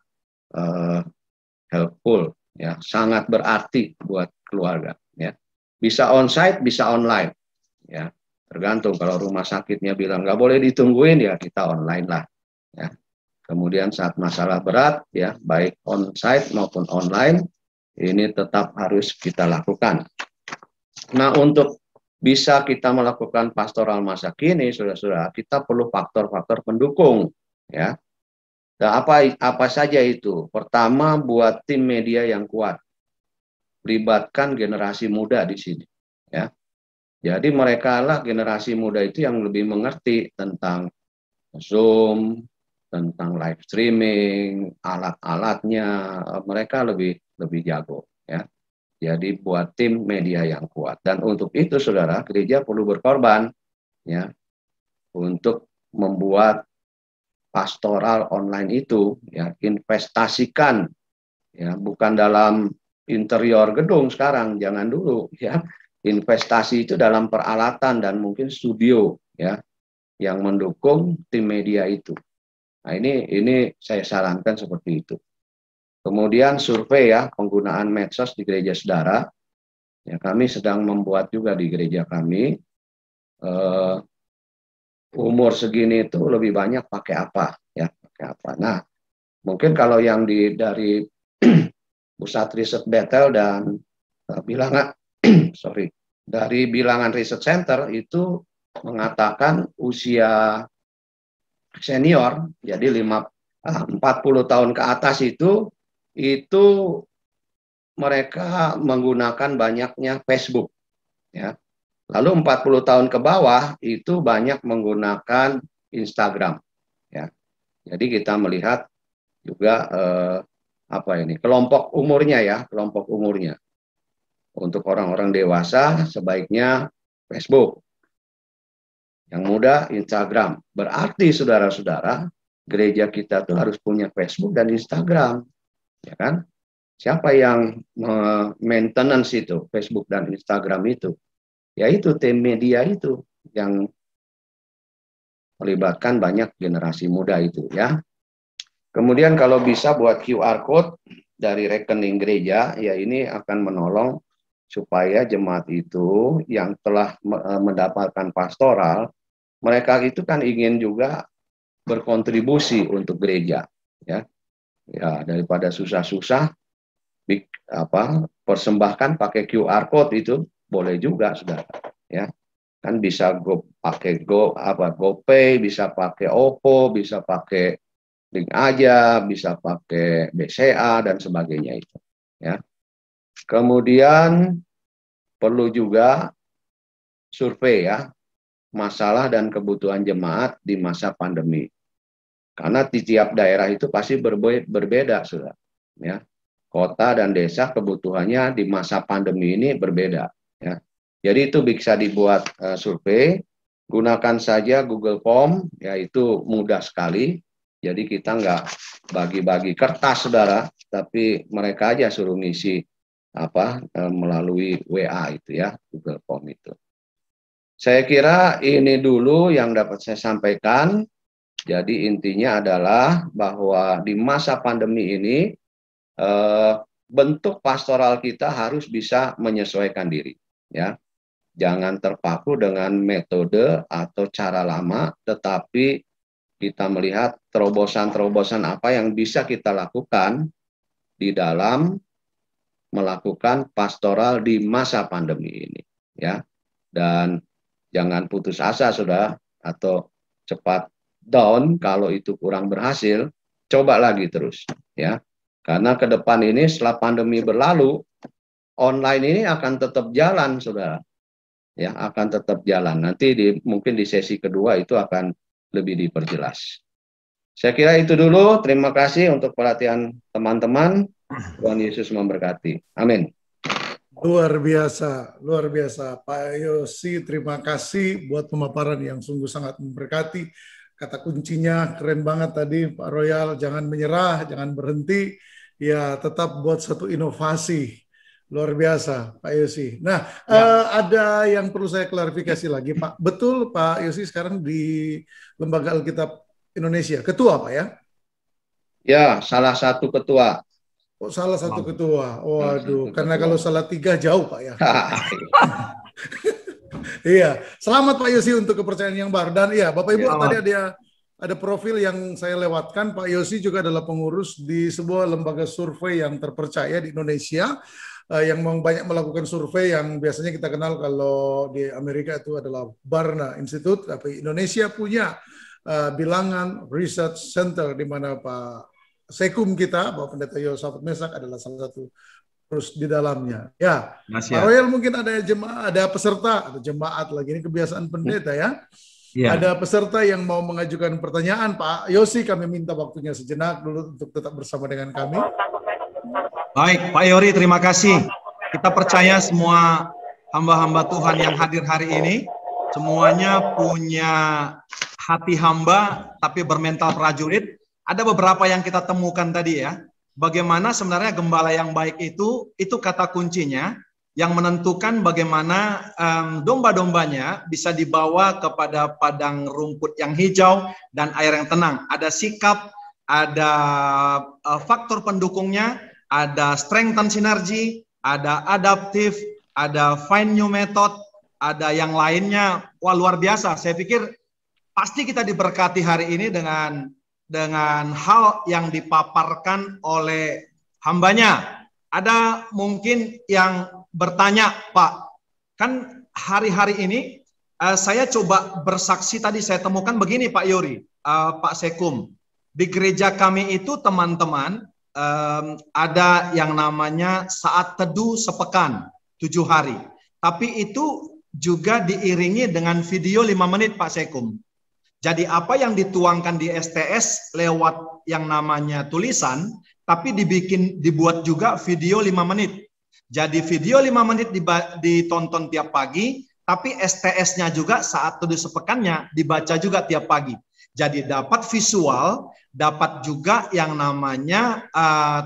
helpful, ya, sangat berarti buat keluarga, ya. Bisa onsite, bisa online, ya, tergantung. Kalau rumah sakitnya bilang nggak boleh ditungguin, ya kita online lah, ya. Kemudian saat masalah berat, ya, baik onsite maupun online, ini tetap harus kita lakukan. Nah, untuk bisa kita melakukan pastoral masa kini, saudara-saudara, kita perlu faktor-faktor pendukung, ya. Dan apa saja itu? Pertama, buat tim media yang kuat. Libatkan generasi muda di sini, ya. Jadi mereka lah, generasi muda itu yang lebih mengerti tentang Zoom, tentang live streaming, alat-alatnya, mereka lebih jago, ya. Jadi buat tim media yang kuat. Dan untuk itu, saudara, gereja perlu berkorban, ya, untuk membuat pastoral online itu, ya, investasikan, ya, bukan dalam interior gedung sekarang, jangan dulu, ya. Investasi itu dalam peralatan dan mungkin studio, ya, yang mendukung tim media itu. Nah, ini saya sarankan seperti itu. Kemudian survei ya, penggunaan medsos di gereja saudara. Ya, kami sedang membuat juga di gereja kami. Umur segini itu lebih banyak pakai apa ya, pakai apa. Nah, mungkin kalau yang dari Pusat Riset Bethel dan bilangan dari Bilangan Research Center itu mengatakan usia senior, jadi 40 tahun ke atas itu mereka menggunakan banyaknya Facebook ya. Lalu 40 tahun ke bawah itu banyak menggunakan Instagram ya. Jadi kita melihat juga kelompok umurnya ya, kelompok umurnya. Untuk orang-orang dewasa sebaiknya Facebook. Yang muda Instagram. Berarti saudara-saudara, gereja kita tuh harus punya Facebook dan Instagram. Ya kan? Siapa yang maintenance itu, Facebook dan Instagram itu? Yaitu tim media itu yang melibatkan banyak generasi muda itu ya. Kemudian kalau bisa buat QR code dari rekening gereja, ya ini akan menolong supaya jemaat itu yang telah mendapatkan pastoral, mereka itu kan ingin juga berkontribusi untuk gereja, ya. Ya, daripada susah-susah persembahkan pakai QR code itu boleh juga, Saudara, ya. Kan bisa pakai GoPay, bisa pakai OVO, bisa pakai link aja, bisa pakai BCA dan sebagainya itu, ya. Kemudian perlu juga survei ya, masalah dan kebutuhan jemaat di masa pandemi. Karena di tiap daerah itu pasti berbeda, Saudara. Ya. Kota dan desa kebutuhannya di masa pandemi ini berbeda. Ya. Jadi itu bisa dibuat survei, gunakan saja Google Form, yaitu mudah sekali. Jadi kita nggak bagi-bagi kertas, Saudara, tapi mereka aja suruh ngisi melalui WA itu ya, Google Form itu. Saya kira ini dulu yang dapat saya sampaikan. Jadi intinya adalah bahwa di masa pandemi ini bentuk pastoral kita harus bisa menyesuaikan diri, ya. Jangan terpaku dengan metode atau cara lama, tetapi kita melihat terobosan-terobosan apa yang bisa kita lakukan di dalam melakukan pastoral di masa pandemi ini, ya. Dan jangan putus asa, Saudara, atau cepat down kalau itu kurang berhasil, coba lagi terus, ya. Karena ke depan ini setelah pandemi berlalu, online ini akan tetap jalan, Saudara. Ya, akan tetap jalan. Nanti mungkin di sesi kedua itu akan lebih diperjelas. Saya kira itu dulu. Terima kasih untuk perhatian teman-teman. Tuhan Yesus memberkati. Amin. Luar biasa, luar biasa. Pak Yosi, terima kasih buat pemaparan yang sungguh sangat memberkati. Kata kuncinya keren banget tadi, Pak Royal. Jangan menyerah, jangan berhenti. Ya, tetap buat satu inovasi. Luar biasa, Pak Yosi. Nah, ada yang perlu saya klarifikasi lagi, Pak. Betul, Pak Yosi sekarang di Lembaga Alkitab Indonesia. Ketua, Pak ya? Ya, salah satu ketua. Oh, salah satu ketua. Waduh, karena kalau salah 3 jauh, Pak ya. Iya, selamat Pak Yosi untuk kepercayaan yang baru. Dan iya, Bapak Ibu tadi ada profil yang saya lewatkan. Pak Yosi juga adalah pengurus di sebuah lembaga survei yang terpercaya di Indonesia, yang banyak melakukan survei yang biasanya kita kenal kalau di Amerika itu adalah Barna Institute, tapi Indonesia punya Bilangan Research Center di mana Pak Sekum kita, Bapak Pendeta Yosafat Mesak adalah salah satu terus di dalamnya. Ya, Pak Royal mungkin ada peserta, ada jemaat lagi, ini kebiasaan pendeta ya. Ya. Ada peserta yang mau mengajukan pertanyaan, Pak Yosi, kami minta waktunya sejenak dulu untuk tetap bersama dengan kami. Baik, Pak Yori, terima kasih. Kita percaya semua hamba-hamba Tuhan yang hadir hari ini, semuanya punya hati hamba, tapi bermental prajurit. Ada beberapa yang kita temukan tadi ya. Bagaimana sebenarnya gembala yang baik itu kata kuncinya yang menentukan bagaimana domba-dombanya bisa dibawa kepada padang rumput yang hijau dan air yang tenang. Ada sikap ada faktor pendukungnya, ada strengthen sinergi, ada adaptif, ada find new method, ada yang lainnya. Wah, luar biasa. Saya pikir pasti kita diberkati hari ini dengan hal yang dipaparkan oleh hambanya. Ada mungkin yang bertanya, Pak, kan hari-hari ini saya coba bersaksi, tadi saya temukan begini Pak Yori, Pak Sekum. Di gereja kami itu teman-teman ada yang namanya saat teduh sepekan 7 hari. Tapi itu juga diiringi dengan video 5 menit Pak Sekum. Jadi apa yang dituangkan di STS lewat yang namanya tulisan, tapi dibuat juga video 5 menit. Jadi video 5 menit ditonton tiap pagi, tapi STS-nya juga saat teduh sepekannya dibaca juga tiap pagi. Jadi dapat visual, dapat juga yang namanya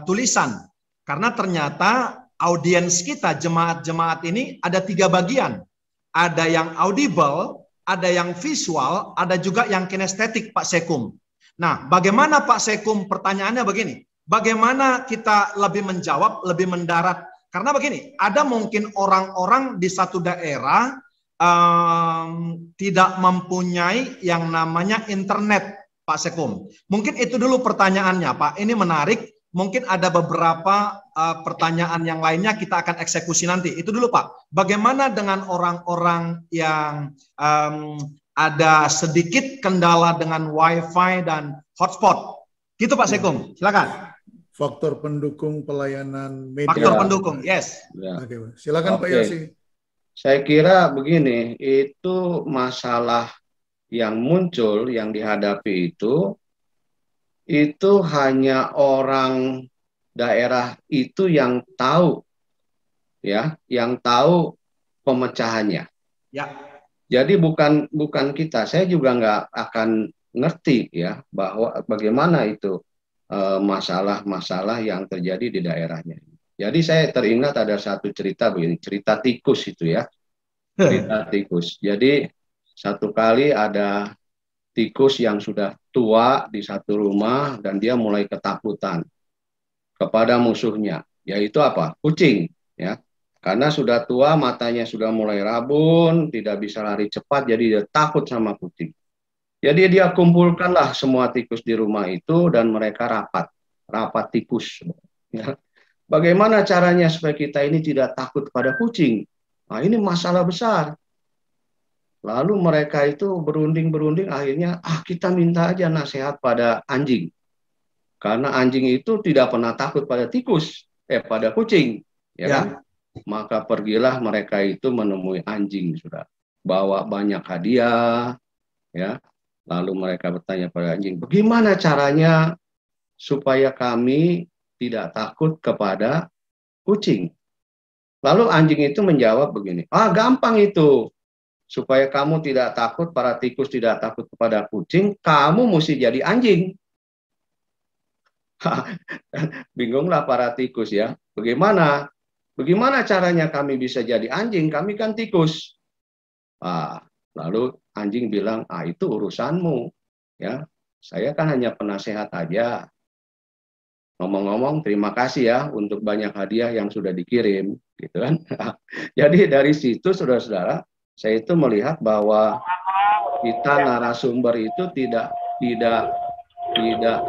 tulisan. Karena ternyata audiens kita, jemaat-jemaat ini ada 3 bagian. Ada yang audible, ada yang visual, ada juga yang kinestetik Pak Sekum. Nah, bagaimana Pak Sekum? Pertanyaannya begini, bagaimana kita lebih menjawab, lebih mendarat? Karena begini, ada mungkin orang-orang di satu daerah tidak mempunyai yang namanya internet, Pak Sekum. Mungkin itu dulu pertanyaannya, Pak. Ini menarik. Mungkin ada beberapa pertanyaan yang lainnya kita akan eksekusi nanti. Itu dulu, Pak. Bagaimana dengan orang-orang yang ada sedikit kendala dengan WiFi dan hotspot? Gitu, Pak Sekum. Silakan. Faktor pendukung pelayanan media. Faktor pendukung, yes. Ya. Oke, silakan Pak Yosi. Saya kira begini, itu masalah yang muncul, yang dihadapi itu hanya orang daerah itu yang tahu, ya, yang tahu pemecahannya. Ya. Jadi bukan kita, saya juga nggak akan ngerti ya bahwa bagaimana itu masalah-masalah yang terjadi di daerahnya. Jadi saya teringat ada satu cerita begini, cerita tikus itu ya. Cerita tikus. Jadi satu kali ada tikus yang sudah tua di satu rumah dan dia mulai ketakutan kepada musuhnya, yaitu apa? Kucing, ya. Karena sudah tua, matanya sudah mulai rabun, tidak bisa lari cepat, jadi dia takut sama kucing. Jadi dia kumpulkanlah semua tikus di rumah itu dan mereka rapat tikus. Ya. Bagaimana caranya supaya kita ini tidak takut pada kucing? Nah, ini masalah besar. Lalu mereka itu berunding-berunding, akhirnya kita minta aja nasihat pada anjing. Karena anjing itu tidak pernah takut pada tikus, pada kucing. Ya kan? Maka pergilah mereka itu menemui anjing, sudah bawa banyak hadiah, ya. Lalu mereka bertanya pada anjing, bagaimana caranya supaya kami tidak takut kepada kucing? Lalu anjing itu menjawab begini, gampang itu. Supaya kamu tidak takut, para tikus tidak takut kepada kucing, kamu mesti jadi anjing. Bingunglah para tikus ya. Bagaimana caranya kami bisa jadi anjing? Kami kan tikus. Lalu anjing bilang, itu urusanmu. Ya, saya kan hanya penasehat aja. Ngomong-ngomong, terima kasih ya untuk banyak hadiah yang sudah dikirim, gitu kan? Jadi dari situ, saudara-saudara, saya itu melihat bahwa kita narasumber itu tidak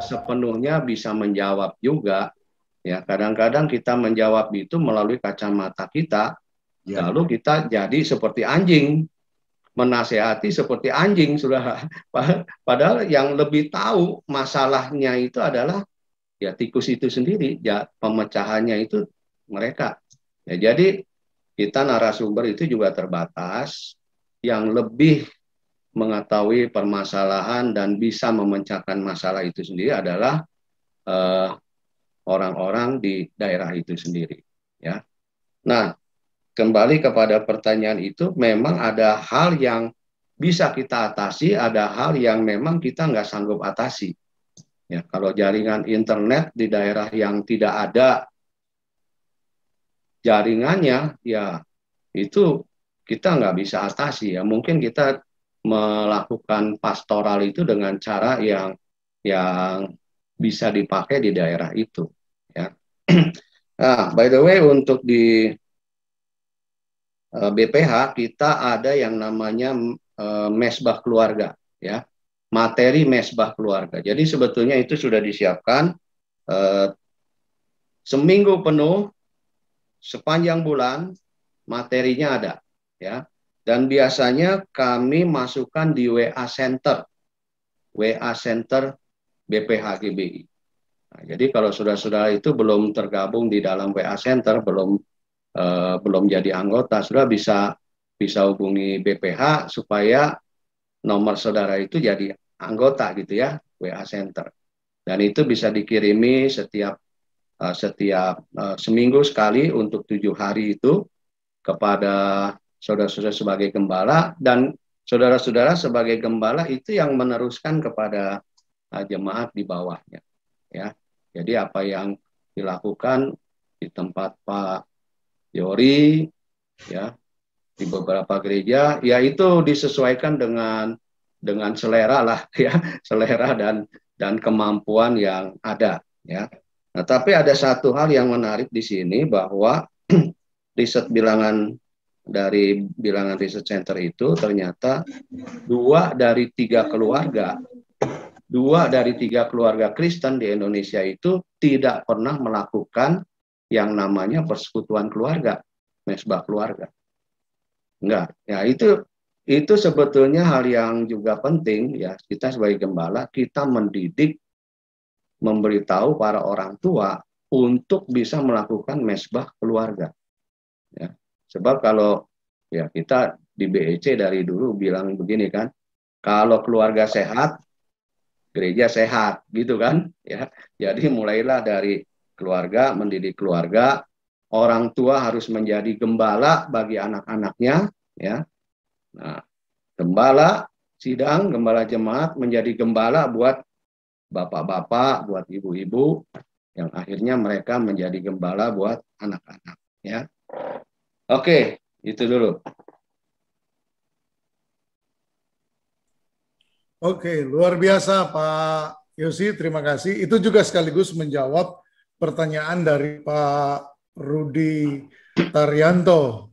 sepenuhnya bisa menjawab juga. Ya, kadang-kadang kita menjawab itu melalui kacamata kita, lalu kita jadi seperti anjing, menasehati seperti anjing, sudah. Padahal yang lebih tahu masalahnya itu adalah ya tikus itu sendiri, ya pemecahannya itu mereka. Ya, jadi kita narasumber itu juga terbatas, yang lebih mengetahui permasalahan dan bisa memecahkan masalah itu sendiri adalah orang-orang di daerah itu sendiri. Ya. Nah, kembali kepada pertanyaan itu, memang ada hal yang bisa kita atasi, ada hal yang memang kita nggak sanggup atasi. Ya, kalau jaringan internet di daerah yang tidak ada jaringannya, ya itu kita nggak bisa atasi. Ya, mungkin kita melakukan pastoral itu dengan cara yang bisa dipakai di daerah itu. Ya. Nah, by the way, untuk di BPH kita ada yang namanya mesbah keluarga, ya, materi mesbah keluarga. Jadi sebetulnya itu sudah disiapkan seminggu penuh, sepanjang bulan materinya ada, ya. Dan biasanya kami masukkan di WA Center BPH GBI. Nah, jadi kalau saudara-saudara itu belum tergabung di dalam WA Center, belum jadi anggota, sudah bisa hubungi BPH supaya nomor saudara itu jadi anggota gitu ya, WA Center. Dan itu bisa dikirimi setiap seminggu sekali untuk 7 hari itu kepada saudara-saudara sebagai gembala, dan saudara-saudara sebagai gembala itu yang meneruskan kepada jemaat di bawahnya, ya. Jadi apa yang dilakukan di tempat Pak Yori, ya, di beberapa gereja, ya itu disesuaikan dengan selera lah, ya, selera dan kemampuan yang ada, ya. Nah, tapi ada satu hal yang menarik di sini, bahwa riset dari bilangan riset center itu ternyata 2 dari 3 keluarga Kristen di Indonesia itu tidak pernah melakukan yang namanya persekutuan keluarga, mesbah keluarga. Enggak. Ya, itu sebetulnya hal yang juga penting, ya. Kita sebagai gembala, kita mendidik, memberitahu para orang tua untuk bisa melakukan mesbah keluarga. Ya. Sebab kalau ya kita di BEC dari dulu bilang begini kan, kalau keluarga sehat, gereja sehat, gitu kan? Ya, jadi mulailah dari keluarga, mendidik keluarga. Orang tua harus menjadi gembala bagi anak-anaknya, ya. Nah, gembala sidang, gembala jemaat menjadi gembala buat bapak-bapak, buat ibu-ibu, yang akhirnya mereka menjadi gembala buat anak-anak, ya. Oke, itu dulu. Oke, luar biasa Pak Yosi, terima kasih. Itu juga sekaligus menjawab pertanyaan dari Pak Rudi Taryanto.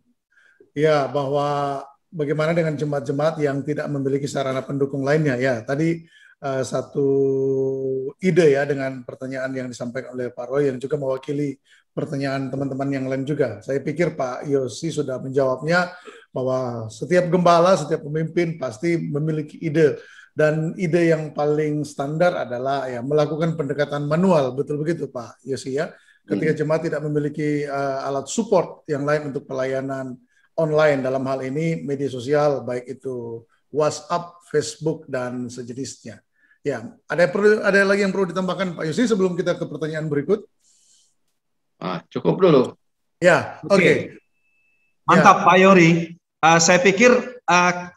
Ya, bahwa bagaimana dengan jemaat-jemaat yang tidak memiliki sarana pendukung lainnya. Ya, tadi satu ide ya dengan pertanyaan yang disampaikan oleh Pak Roy yang juga mewakili pertanyaan teman-teman yang lain juga. Saya pikir Pak Yosi sudah menjawabnya, bahwa setiap gembala, setiap pemimpin pasti memiliki ide. Dan ide yang paling standar adalah ya melakukan pendekatan manual, betul begitu Pak Yosi ya. Ketika jemaat tidak memiliki alat support yang lain untuk pelayanan online, dalam hal ini media sosial, baik itu WhatsApp, Facebook dan sejenisnya. Ya, ada lagi yang perlu ditambahkan Pak Yosi sebelum kita ke pertanyaan berikut? Cukup dulu. Ya, oke. Mantap ya. Pak Yori. Saya pikir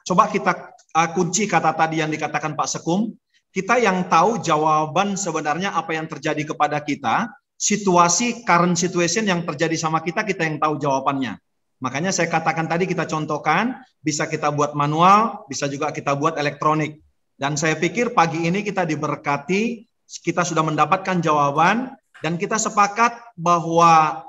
coba kita kunci kata tadi yang dikatakan Pak Sekum. Kita yang tahu jawaban sebenarnya apa yang terjadi kepada kita, situasi, current situation yang terjadi sama kita yang tahu jawabannya. Makanya saya katakan tadi, kita contohkan, bisa kita buat manual, bisa juga kita buat elektronik. Dan saya pikir pagi ini kita diberkati, kita sudah mendapatkan jawaban, dan kita sepakat bahwa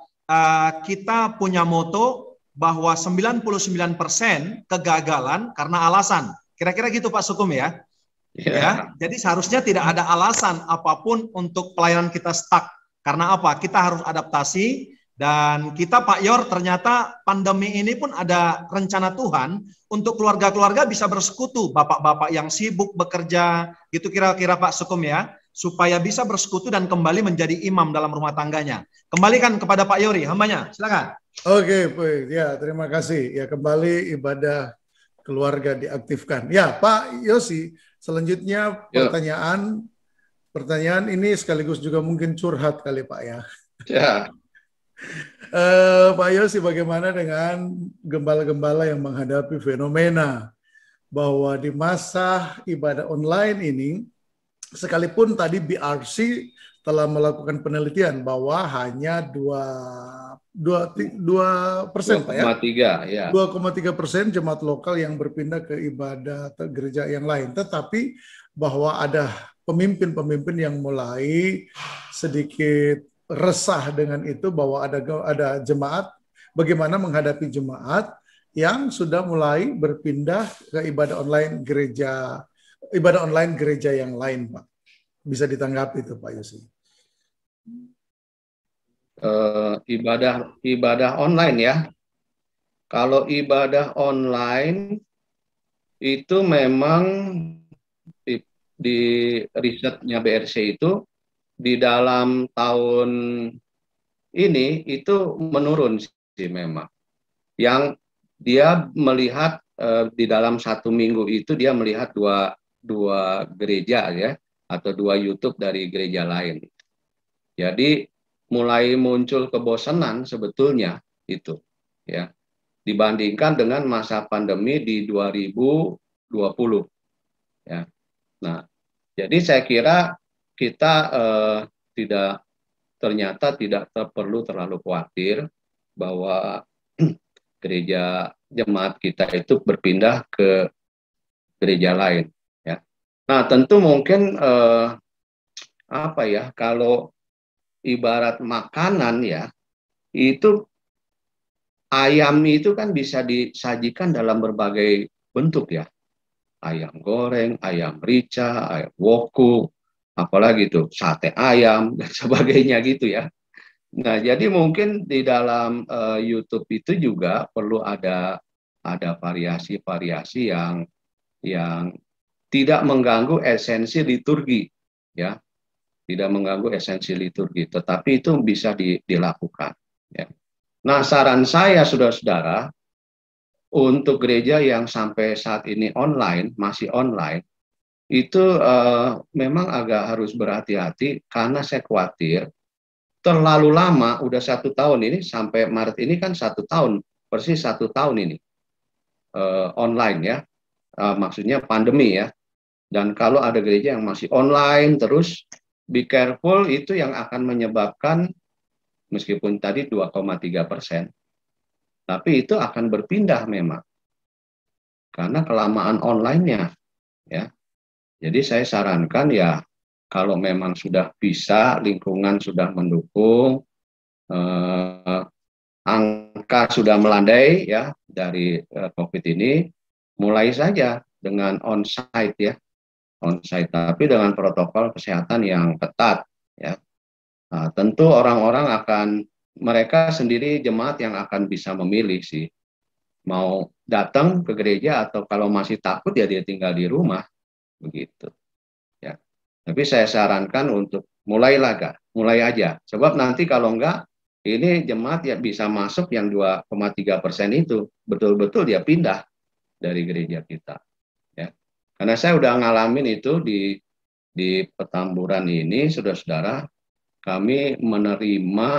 kita punya moto bahwa 99% kegagalan karena alasan. Kira-kira gitu Pak Sukum ya. Ya, jadi seharusnya tidak ada alasan apapun untuk pelayanan kita stuck. Karena apa? Kita harus adaptasi. Dan kita Pak Yor, ternyata pandemi ini pun ada rencana Tuhan untuk keluarga-keluarga bisa bersekutu, bapak-bapak yang sibuk bekerja, gitu kira-kira Pak Sukum ya, supaya bisa bersekutu dan kembali menjadi imam dalam rumah tangganya. Kembalikan kepada Pak Yori, hambanya, silakan. Oke, ya terima kasih. Ya, kembali ibadah keluarga diaktifkan. Ya, Pak Yosi, selanjutnya pertanyaan ini sekaligus juga mungkin curhat kali Pak ya. Ya. Pak Yosi, bagaimana dengan gembala-gembala yang menghadapi fenomena bahwa di masa ibadah online ini, sekalipun tadi BRC telah melakukan penelitian bahwa hanya 2% Pak ya, 2,3% jemaat lokal yang berpindah ke ibadah gereja yang lain. Tetapi bahwa ada pemimpin-pemimpin yang mulai sedikit resah dengan itu, bahwa ada jemaat, bagaimana menghadapi jemaat yang sudah mulai berpindah ke ibadah online gereja yang lain, Pak. Bisa ditanggapi itu, Pak Yosi. Ibadah online ya. Kalau ibadah online itu memang di risetnya BRC itu di dalam tahun ini itu menurun sih memang. Yang dia melihat di dalam 1 minggu itu dia melihat dua gereja ya, atau 2 YouTube dari gereja lain. Jadi mulai muncul kebosanan sebetulnya itu ya, dibandingkan dengan masa pandemi di 2020 ya. Nah, jadi saya kira kita ternyata tidak perlu terlalu khawatir bahwa gereja jemaat kita itu berpindah ke gereja lain ya. Nah, tentu mungkin apa ya, kalau ibarat makanan ya, itu ayam itu kan bisa disajikan dalam berbagai bentuk ya. Ayam goreng, ayam rica, ayam woku, apalagi tuh sate ayam dan sebagainya gitu ya. Nah, jadi mungkin di dalam YouTube itu juga perlu ada variasi-variasi yang tidak mengganggu esensi liturgi ya, tidak mengganggu esensi liturgi, tetapi itu bisa dilakukan ya. Nah, saran saya saudara-saudara, untuk gereja yang sampai saat ini masih online, itu memang agak harus berhati-hati, karena saya khawatir terlalu lama, udah 1 tahun ini, sampai Maret ini kan 1 tahun, persis 1 tahun ini online ya, maksudnya pandemi ya. Dan kalau ada gereja yang masih online terus, be careful, itu yang akan menyebabkan, meskipun tadi 2,3%, tapi itu akan berpindah memang karena kelamaan online-nya ya. Jadi saya sarankan ya, kalau memang sudah bisa, lingkungan sudah mendukung, angka sudah melandai ya dari COVID ini, mulai saja dengan onsite ya, onsite, tapi dengan protokol kesehatan yang ketat ya. Nah, tentu orang-orang mereka sendiri jemaat yang akan bisa memilih sih, mau datang ke gereja atau kalau masih takut ya dia tinggal di rumah begitu ya. Tapi saya sarankan untuk mulai aja, sebab nanti kalau enggak, ini jemaat ya bisa masuk yang 2,3% itu betul-betul dia pindah dari gereja kita ya. Karena saya udah ngalamin itu di Petamburan ini, saudara-saudara, kami menerima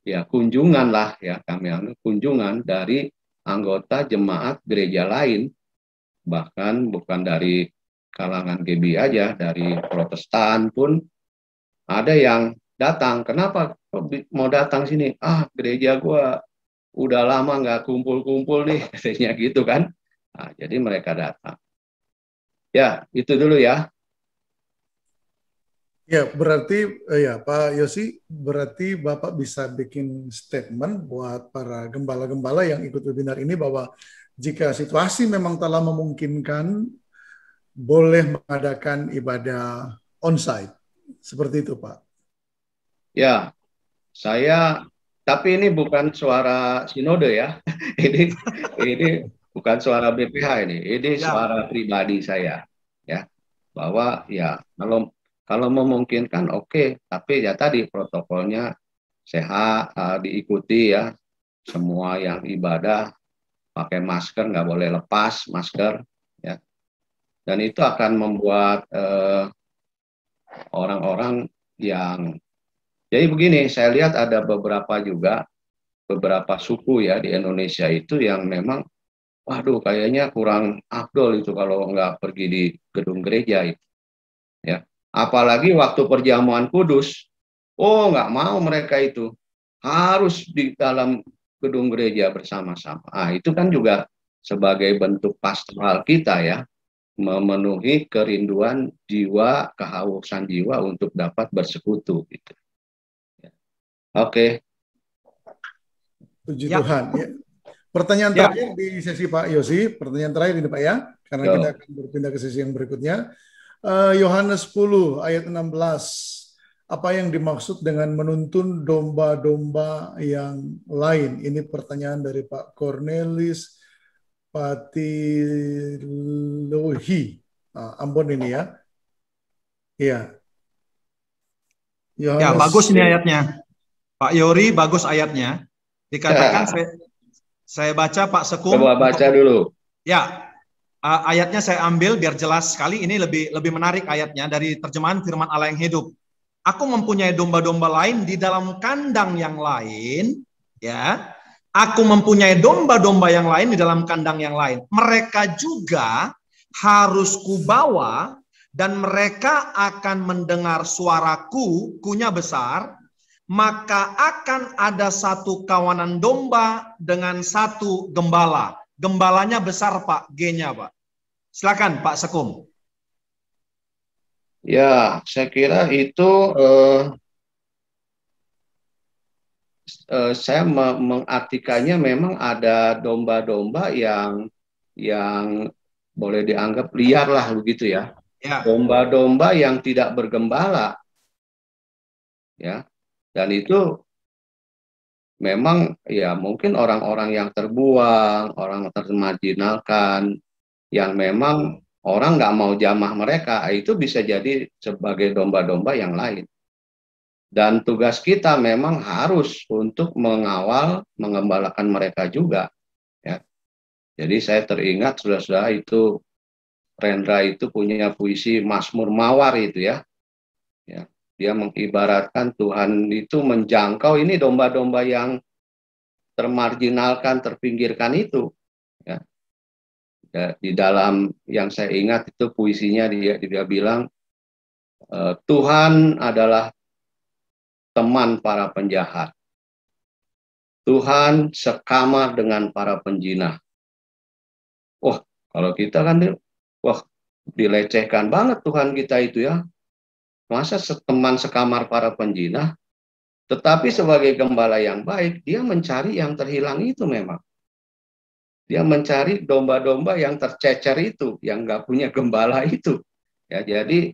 ya kunjungan dari anggota jemaat gereja lain, bahkan bukan dari kalangan GB aja, dari Protestan pun ada yang datang. Kenapa mau datang sini? Gereja gua udah lama nggak kumpul-kumpul nih, katanya gitu kan. Nah, jadi mereka datang. Ya, itu dulu ya. Ya, berarti ya Pak Yosi, berarti Bapak bisa bikin statement buat para gembala-gembala yang ikut webinar ini bahwa jika situasi memang telah memungkinkan, boleh mengadakan ibadah onsite. Seperti itu, Pak. Ya, tapi ini bukan suara sinode ya. ini bukan suara BPH ini suara pribadi saya ya, bahwa ya kalau memungkinkan oke, tapi ya tadi protokolnya sehat, diikuti ya, semua yang ibadah pakai masker, nggak boleh lepas masker ya, dan itu akan membuat orang-orang yang, jadi begini, saya lihat ada beberapa suku ya di Indonesia itu yang memang, waduh kayaknya kurang afdol itu kalau nggak pergi di gedung gereja itu ya. Apalagi waktu perjamuan kudus, nggak mau mereka itu, harus di dalam gedung gereja bersama-sama. Itu kan juga sebagai bentuk pastoral kita ya, memenuhi kerinduan jiwa, kehausan jiwa untuk dapat bersekutu gitu. Oke. Puji Tuhan. Ya. Pertanyaan terakhir di sesi Pak Yosi, pertanyaan terakhir ini Pak ya, karena kita akan berpindah ke sesi yang berikutnya. Yohanes 10 ayat 16. Apa yang dimaksud dengan menuntun domba-domba yang lain? Ini pertanyaan dari Pak Cornelis Patilohi. Ambon ini ya. Iya. Ya, bagus ini ayatnya. Pak Yori, bagus ayatnya. Dikatakan, saya baca Pak Sekum. Coba baca dulu. Ya, ayatnya saya ambil biar jelas sekali. Ini lebih menarik ayatnya dari terjemahan firman Allah yang hidup. Aku mempunyai domba-domba lain di dalam kandang yang lain, ya. Aku mempunyai domba-domba yang lain di dalam kandang yang lain. Mereka juga harus kubawa dan mereka akan mendengar suaraku, kunya besar, maka akan ada satu kawanan domba dengan satu gembala. Gembalanya besar Pak, G-nya Pak. Silakan Pak Sekum. Ya, saya kira itu saya mengartikannya memang ada domba-domba yang boleh dianggap liar lah begitu ya. Domba-domba yang tidak bergembala. Ya. Dan itu memang ya mungkin orang-orang yang terbuang, orang termarginalkan, yang memang orang nggak mau jamah mereka, itu bisa jadi sebagai domba-domba yang lain. Dan tugas kita memang harus untuk mengawal, mengembalakan mereka juga. Ya. Jadi saya teringat saudara-saudara itu, Rendra itu punya puisi Mazmur Mawar itu ya. Ya. Dia mengibaratkan Tuhan itu menjangkau ini domba-domba yang termarginalkan, terpinggirkan itu. Ya. Di dalam yang saya ingat itu puisinya dia bilang Tuhan adalah teman para penjahat. Tuhan sekamar dengan para penjinah. Wah, kalau kita kan dilecehkan banget Tuhan kita itu ya. Masa teman sekamar para penjinah? Tetapi sebagai gembala yang baik, dia mencari yang terhilang itu memang. Dia mencari domba-domba yang tercecer itu, yang nggak punya gembala itu. Ya, jadi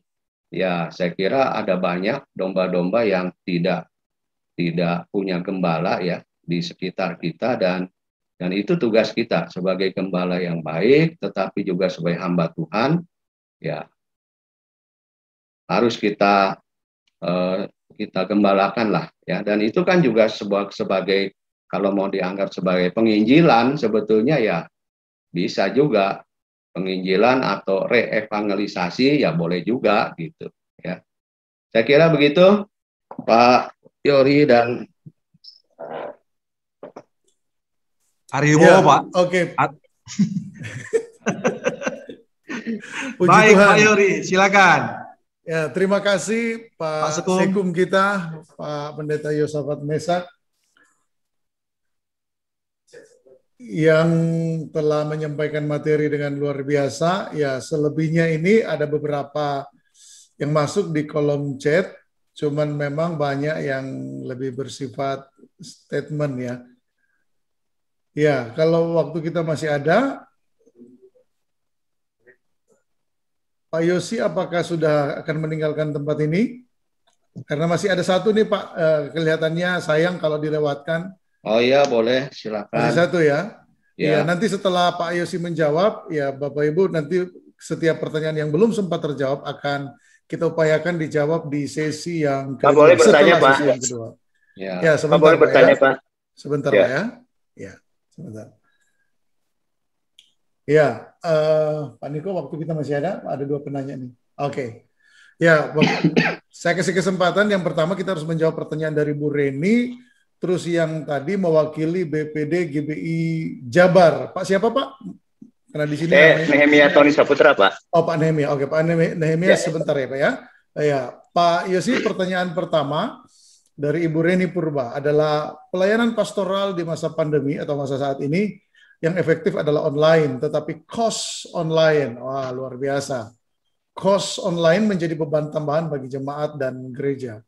ya saya kira ada banyak domba-domba yang tidak punya gembala ya di sekitar kita, dan itu tugas kita sebagai gembala yang baik, tetapi juga sebagai hamba Tuhan ya harus kita gembalakan lah ya. Dan itu kan juga sebagai kalau mau dianggap sebagai penginjilan, sebetulnya ya bisa juga penginjilan atau reevangelisasi ya boleh juga gitu ya. Saya kira begitu Pak Yori dan Ariwo ya, Pak. Oke. Baik Tuhan. Pak Yori, silakan. Ya, terima kasih Pak Sekum kita, Pak Pendeta Yosafat Mesak, yang telah menyampaikan materi dengan luar biasa. Ya, selebihnya ini ada beberapa yang masuk di kolom chat, cuman memang banyak yang lebih bersifat statement ya. Ya, kalau waktu kita masih ada, Pak Yosi apakah sudah akan meninggalkan tempat ini? Karena masih ada satu nih Pak, kelihatannya sayang kalau dilewatkan. Oh iya, boleh, silakan. Masih satu ya. Ya, nanti setelah Pak Yosi menjawab, ya Bapak Ibu nanti setiap pertanyaan yang belum sempat terjawab akan kita upayakan dijawab di sesi yang kedua. Boleh bertanya Pak. Yang kedua. Ya, sebentar boleh bertanya Pak. Sebentar ya. Ya, sebentar. Ya, Pak Niko, waktu kita masih ada 2 penanya nih. Oke. Ya, saya kasih kesempatan. Yang pertama kita harus menjawab pertanyaan dari Bu Reni. Terus yang tadi mewakili BPD GBI Jabar. Pak siapa Pak? Karena di sini Nehemia Tony Saputra Pak. Oh Pak Nehemia. Oke Pak Nehemia sebentar ya Pak ya. Ya, Pak Yosi, pertanyaan pertama dari Ibu Reni Purba adalah pelayanan pastoral di masa pandemi atau masa saat ini yang efektif adalah online, tetapi cost online, wah luar biasa. Cost online menjadi beban tambahan bagi jemaat dan gereja.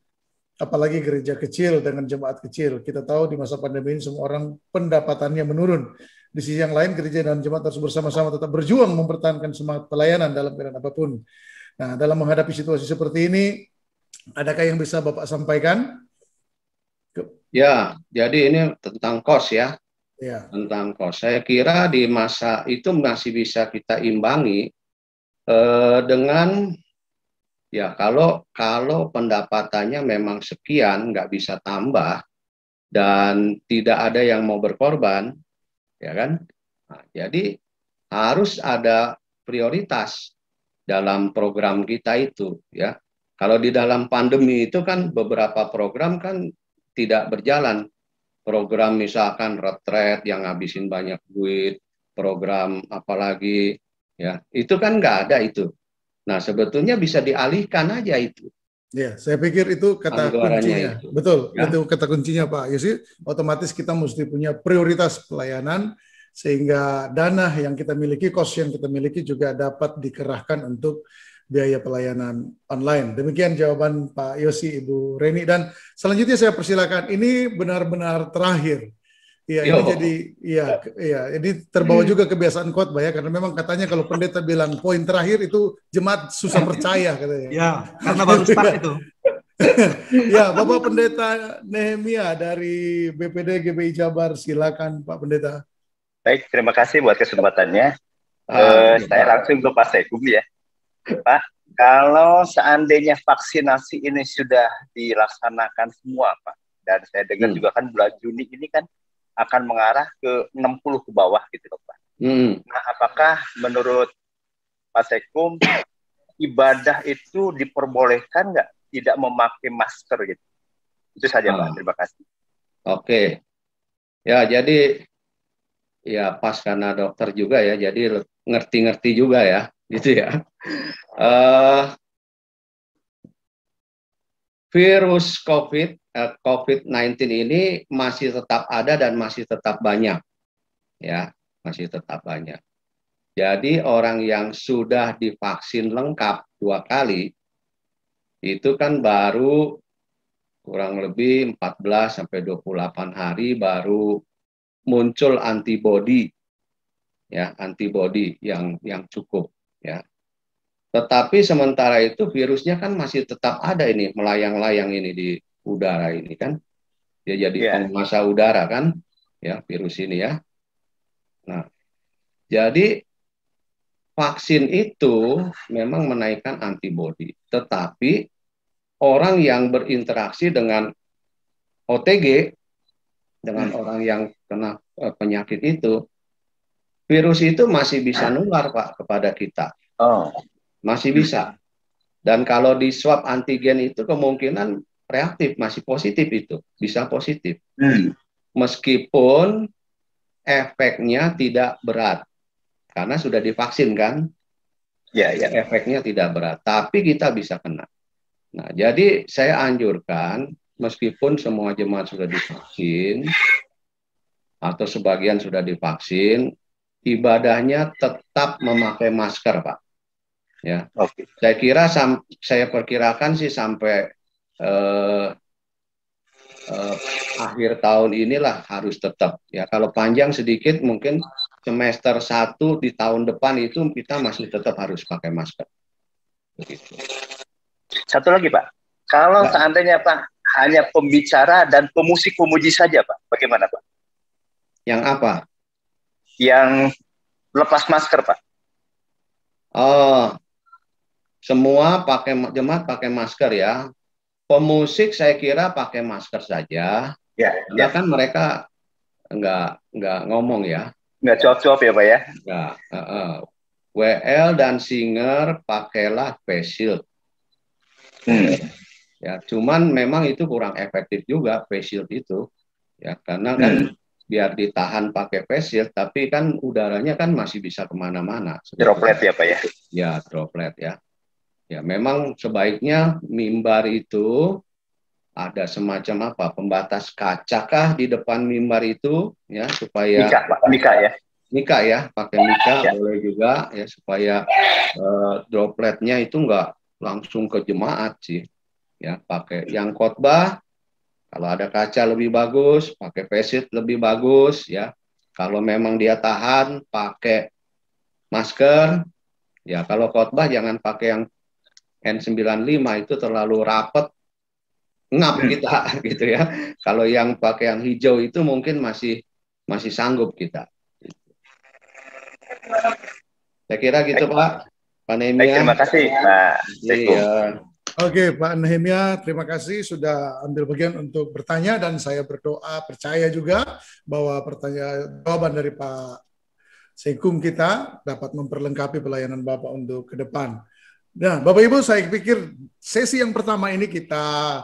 Apalagi gereja kecil dengan jemaat kecil. Kita tahu di masa pandemi ini semua orang pendapatannya menurun. Di sisi yang lain, gereja dan jemaat harus bersama-sama tetap berjuang mempertahankan semangat pelayanan dalam keadaan apapun. Nah, dalam menghadapi situasi seperti ini, adakah yang bisa Bapak sampaikan? Ya, jadi ini tentang cost ya. Ya. Tentang cost. Saya kira di masa itu masih bisa kita imbangi dengan ya kalau pendapatannya memang sekian, nggak bisa tambah dan tidak ada yang mau berkorban, ya kan? Nah, jadi harus ada prioritas dalam program kita itu, ya. Kalau di dalam pandemi itu kan beberapa program kan tidak berjalan. Program misalkan retret yang ngabisin banyak duit, program apalagi, ya itu kan nggak ada itu. Nah, sebetulnya bisa dialihkan aja itu. Ya, saya pikir itu kata kuncinya. Itu. Betul, ya. Itu kata kuncinya Pak Yosi. Otomatis kita mesti punya prioritas pelayanan sehingga dana yang kita miliki, cost yang kita miliki juga dapat dikerahkan untuk biaya pelayanan online. Demikian jawaban Pak Yosi, Ibu Reni. Dan selanjutnya saya persilakan. Ini benar-benar terakhir. Iya, ini jadi ini terbawa juga kebiasaan khotbah ya, karena memang katanya kalau pendeta bilang poin terakhir itu jemaat susah percaya katanya. Ya, karena baru start itu. Ya, Bapak Pendeta Nehemia dari BPD GBI Jabar, silakan Pak Pendeta. Baik, terima kasih buat kesempatannya. Saya langsung ke Pak Sekum ya. Pak, kalau seandainya vaksinasi ini sudah dilaksanakan semua Pak, dan saya dengar juga kan bulan Juni ini kan akan mengarah ke 60 ke bawah gitu loh Pak. Nah, apakah menurut Pak Sekum ibadah itu diperbolehkan nggak tidak memakai masker gitu? Itu saja Pak, terima kasih. Oke. Ya, jadi ya pas karena dokter juga ya, jadi ngerti-ngerti juga ya, gitu ya. Virus COVID-19 ini masih tetap ada dan masih tetap banyak, ya, masih tetap banyak. Jadi orang yang sudah divaksin lengkap 2 kali, itu kan baru kurang lebih 14 sampai 28 hari baru muncul antibodi, ya, antibodi yang cukup, ya. Tetapi sementara itu virusnya kan masih tetap ada ini, melayang-layang ini di udara ini kan. Dia jadi penguasa udara kan, ya, virus ini ya. Nah, jadi vaksin itu memang menaikkan antibodi. Tetapi orang yang berinteraksi dengan OTG, dengan orang yang kena penyakit itu, virus itu masih bisa nular Pak kepada kita. Masih bisa. Dan kalau di swab antigen itu kemungkinan reaktif, masih positif itu. Bisa positif. Meskipun efeknya tidak berat. Karena sudah divaksin kan. Ya, efeknya tidak berat. Tapi kita bisa kena. Nah, jadi saya anjurkan, meskipun semua jemaat sudah divaksin, atau sebagian sudah divaksin, ibadahnya tetap memakai masker Pak. Ya, saya kira saya perkirakan sih sampai akhir tahun inilah harus tetap. Ya, kalau panjang sedikit mungkin semester 1 di tahun depan itu kita masih tetap harus pakai masker. Begitu. Satu lagi Pak, kalau seandainya Pak hanya pembicara dan pemusik pemuji saja Pak, bagaimana Pak? Yang apa? Yang lepas masker Pak. Semua jemaat pakai masker ya. Pemusik saya kira pakai masker saja. Karena kan mereka nggak ngomong ya. Nggak cuap-cuap ya Pak ya? Nggak. WL dan singer pakailah face shield. Ya, cuman memang itu kurang efektif juga face shield itu. Ya, karena kan biar ditahan pakai face shield, tapi kan udaranya kan masih bisa kemana-mana. Droplet ya Pak ya? Ya, droplet ya. Ya, memang sebaiknya mimbar itu ada semacam pembatas kacakah di depan mimbar itu, ya, supaya Mika ya. mika ya, pakai mika boleh juga ya, supaya dropletnya itu nggak langsung ke jemaat sih. Ya, pakai yang khotbah, kalau ada kaca lebih bagus, pakai face shield lebih bagus ya. Kalau memang dia tahan, pakai masker. Ya, kalau khotbah jangan pakai yang N95, itu terlalu rapet, ngap kita gitu ya. Kalau yang pakai yang hijau itu mungkin masih sanggup kita. Saya kira gitu Pak Nehemia. Terima kasih Pak. Iya. Oke, Pak Nehemia, terima kasih sudah ambil bagian untuk bertanya, dan saya berdoa percaya juga bahwa jawaban dari Pak Sekum kita dapat memperlengkapi pelayanan Bapak untuk ke depan. Nah, Bapak Ibu, saya pikir sesi yang pertama ini kita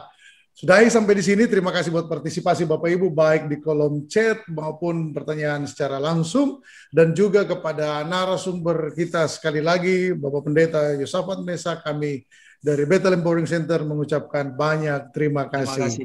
sudahi sampai di sini. Terima kasih buat partisipasi Bapak Ibu, baik di kolom chat maupun pertanyaan secara langsung, dan juga kepada narasumber kita sekali lagi, Bapak Pendeta Yosafat Mesa, kami dari Bethel Empowering Center mengucapkan banyak terima kasih.